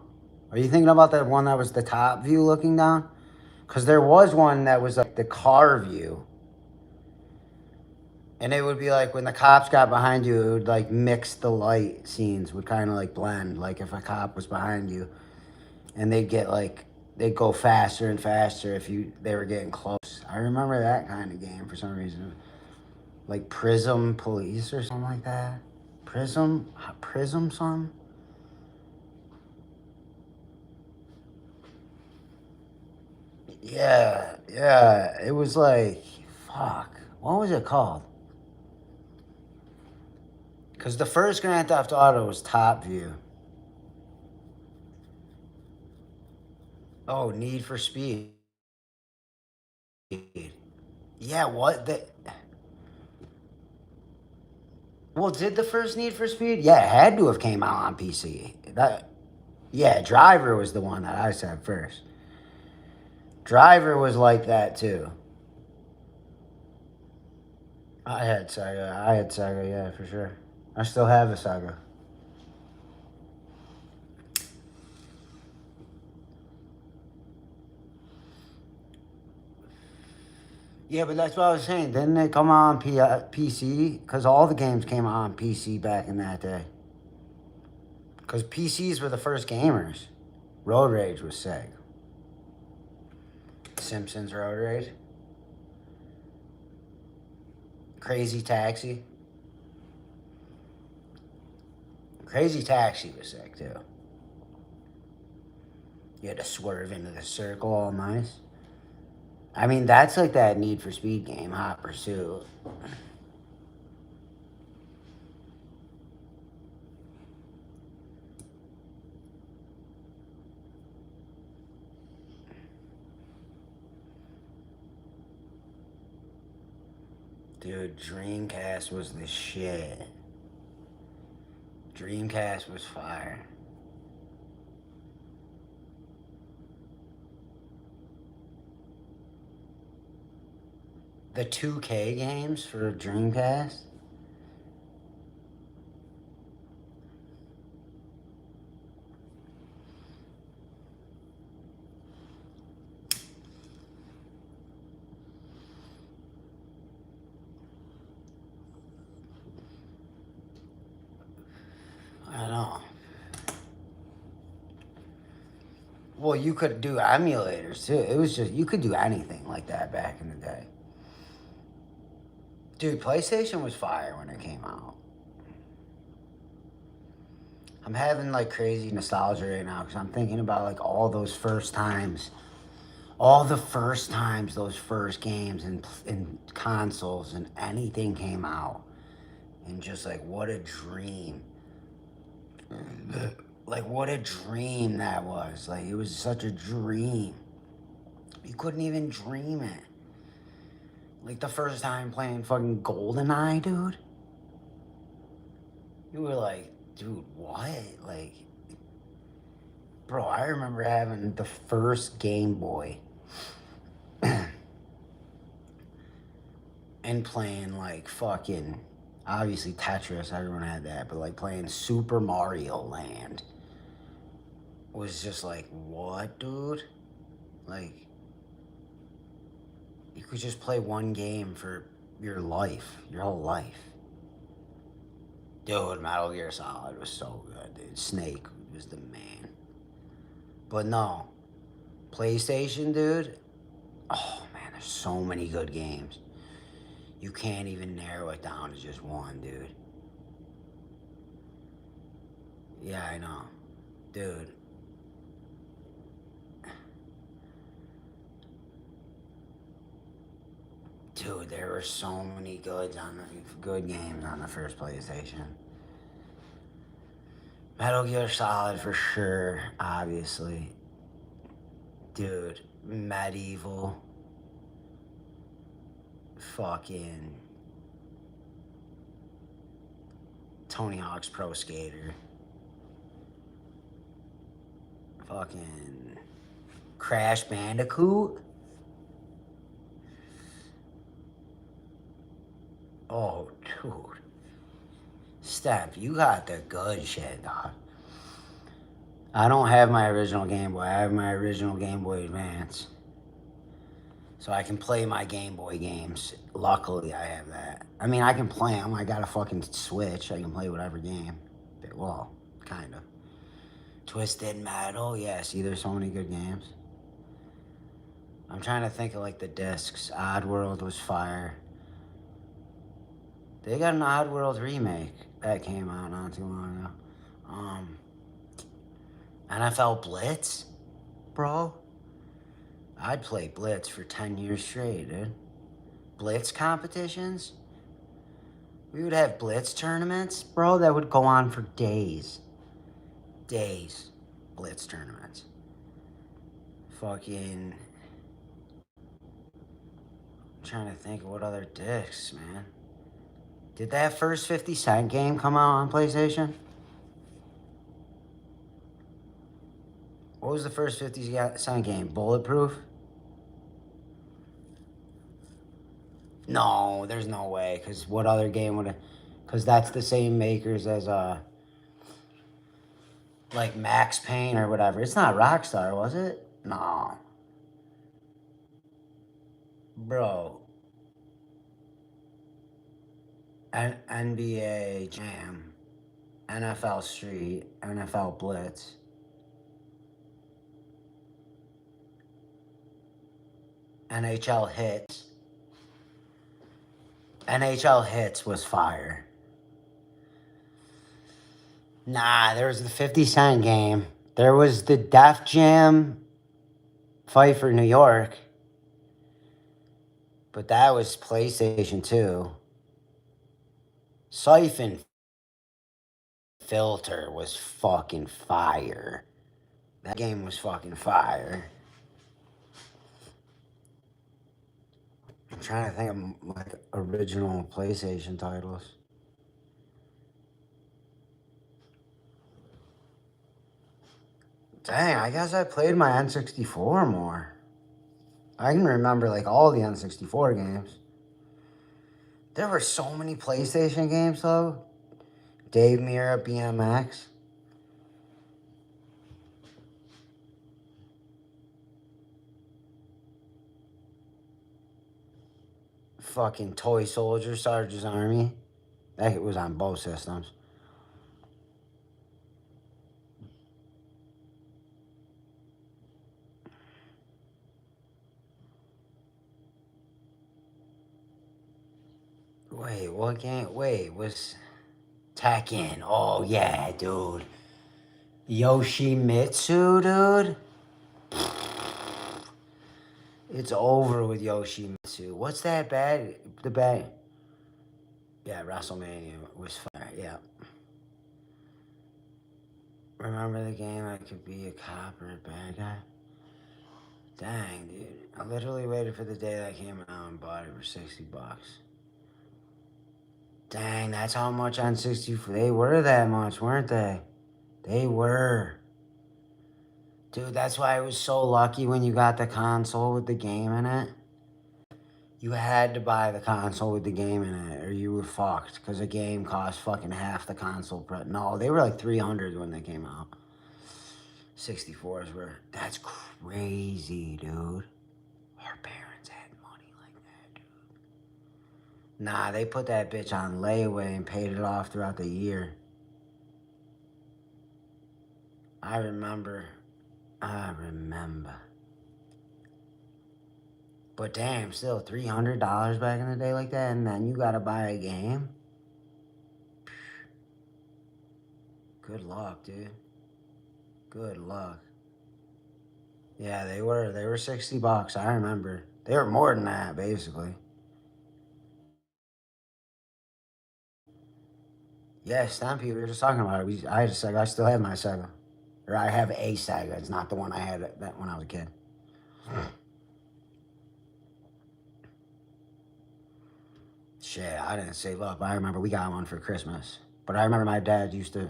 Are you thinking about that one that was the top view looking down? Because there was one that was like the car view. And it would be like when the cops got behind you, it would like mix the light scenes, would kind of like blend. Like if a cop was behind you and they'd get like, they'd go faster and faster if they were getting close. I remember that kind of game for some reason. Like Prism Police or something like that. Prism something? Yeah, it was like, fuck, what was it called? Because the first Grand Theft Auto was top view. Oh, Need for Speed. Yeah, what? Well, did the first Need for Speed? Yeah, it had to have came out on PC. Yeah, Driver was the one that I said first. Driver was like that too. I had Sega, yeah, for sure. I still have a Sega. Yeah, but that's what I was saying. Didn't it come on PC? Because all the games came on PC back in that day. Because PCs were the first gamers. Road Rage was sick. Simpsons Road Rage. Crazy Taxi. Crazy Taxi was sick too. You had to swerve into the circle all nice. I mean, that's like that Need for Speed game, Hot Pursuit. Dude, Dreamcast was the shit. Dreamcast was fire. The 2K games for Dreamcast? I don't know. Well, you could do emulators too. It was just, you could do anything like that back in the day. Dude, PlayStation was fire when it came out. I'm having like crazy nostalgia right now because I'm thinking about like all those first times. All the first times those first games and consoles and anything came out. And just like, what a dream. Like, what a dream that was. Like, it was such a dream. You couldn't even dream it. Like, the first time playing fucking GoldenEye, dude. You were like, dude, what? Like, bro, I remember having the first Game Boy. And playing, like, fucking, obviously Tetris, everyone had that. But, like, playing Super Mario Land was just like, what, dude? Like, you could just play one game for your life, your whole life. Dude, Metal Gear Solid was so good, dude. Snake was the man. But no, PlayStation, dude. Oh man, there's so many good games. You can't even narrow it down to just one, dude. Yeah, I know, dude. Dude, there were so many good games on the first PlayStation. Metal Gear Solid for sure, obviously. Dude, Medieval. Fucking Tony Hawk's Pro Skater. Fucking Crash Bandicoot. Oh, dude. Steph, you got the good shit, dog. I don't have my original Game Boy. I have my original Game Boy Advance. So I can play my Game Boy games. Luckily, I have that. I mean, I can play them. I got a fucking Switch. I can play whatever game. Well, kind of. Twisted Metal. Yeah, see, there's so many good games. I'm trying to think of like the discs. Oddworld was fire. They got an Oddworld remake that came out not too long ago. NFL Blitz, bro. I'd play Blitz for 10 years straight, dude. Blitz competitions? We would have Blitz tournaments, bro, that would go on for days. Days. Blitz tournaments. Fucking. I'm trying to think of what other discs, man. Did that first 50 Cent game come out on PlayStation? What was the first 50 Cent game? Bulletproof? No, there's no way. Because what other game would it? Because that's the same makers as, like Max Payne or whatever. It's not Rockstar, was it? No. Bro. NBA Jam. NFL Street. NFL Blitz. NHL Hits. NHL Hits was fire. Nah, there was the 50 Cent game. There was the Def Jam Fight for New York. But that was PlayStation 2. Siphon Filter was fucking fire. That game was fucking fire. I'm trying to think of like original PlayStation titles. Dang, I guess I played my N64 more. I can remember like all the N64 games. There were so many PlayStation games though. Dave Mirra BMX. Fucking Toy Soldier, Sarge's Army. That was on both systems. Wait, what game? Wait, was Tekken? Oh yeah, dude. Yoshimitsu, dude. It's over with Yoshimitsu. What's that bad? The bad? Yeah, WrestleMania was fire. Yeah. Remember the game? I could be a cop or a bad guy. Dang, dude. I literally waited for the day that came out and bought it for $60. Dang, that's how much on 64. They were that much, weren't they? They were. Dude, that's why I was so lucky when you got the console with the game in it. You had to buy the console with the game in it, or you were fucked, because the game cost fucking half the console. No, they were like 300 when they came out. 64s were. That's crazy, dude. Our parents had money like that, dude. Nah, they put that bitch on layaway and paid it off throughout the year. I remember. But damn, still $300 back in the day like that, and then you gotta buy a game? Good luck, dude. Good luck. Yeah, they were. They were $60. I remember. They were more than that, basically. Yeah, Stampy, we were just talking about it. I had a Sega. I still have my Sega. Or I have a Sega. It's not the one I had that when I was a kid. Shit, I didn't save up. I remember we got one for Christmas. But I remember my dad used to.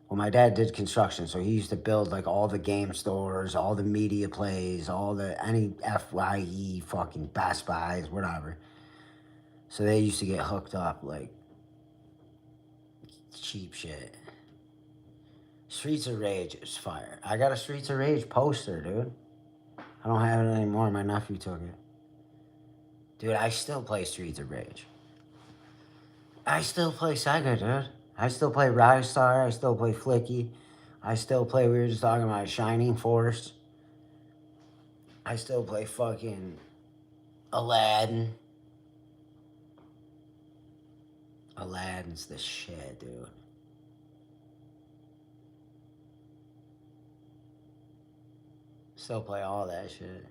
Well, my dad did construction, so he used to build like all the game stores, all the media plays, all the any FYE fucking Best Buys, whatever. So they used to get hooked up like cheap shit. Streets of Rage is fire. I got a Streets of Rage poster, dude. I don't have it anymore. My nephew took it. Dude, I still play Streets of Rage. I still play Sega, dude. I still play Rockstar. I still play Flicky. I still play, we were just talking about Shining Force. I still play fucking Aladdin. Aladdin's the shit, dude. Still play all that shit.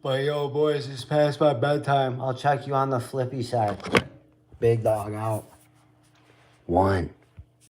But yo, boys, it's past my bedtime. I'll check you on the flippy side. Big dog out. 1.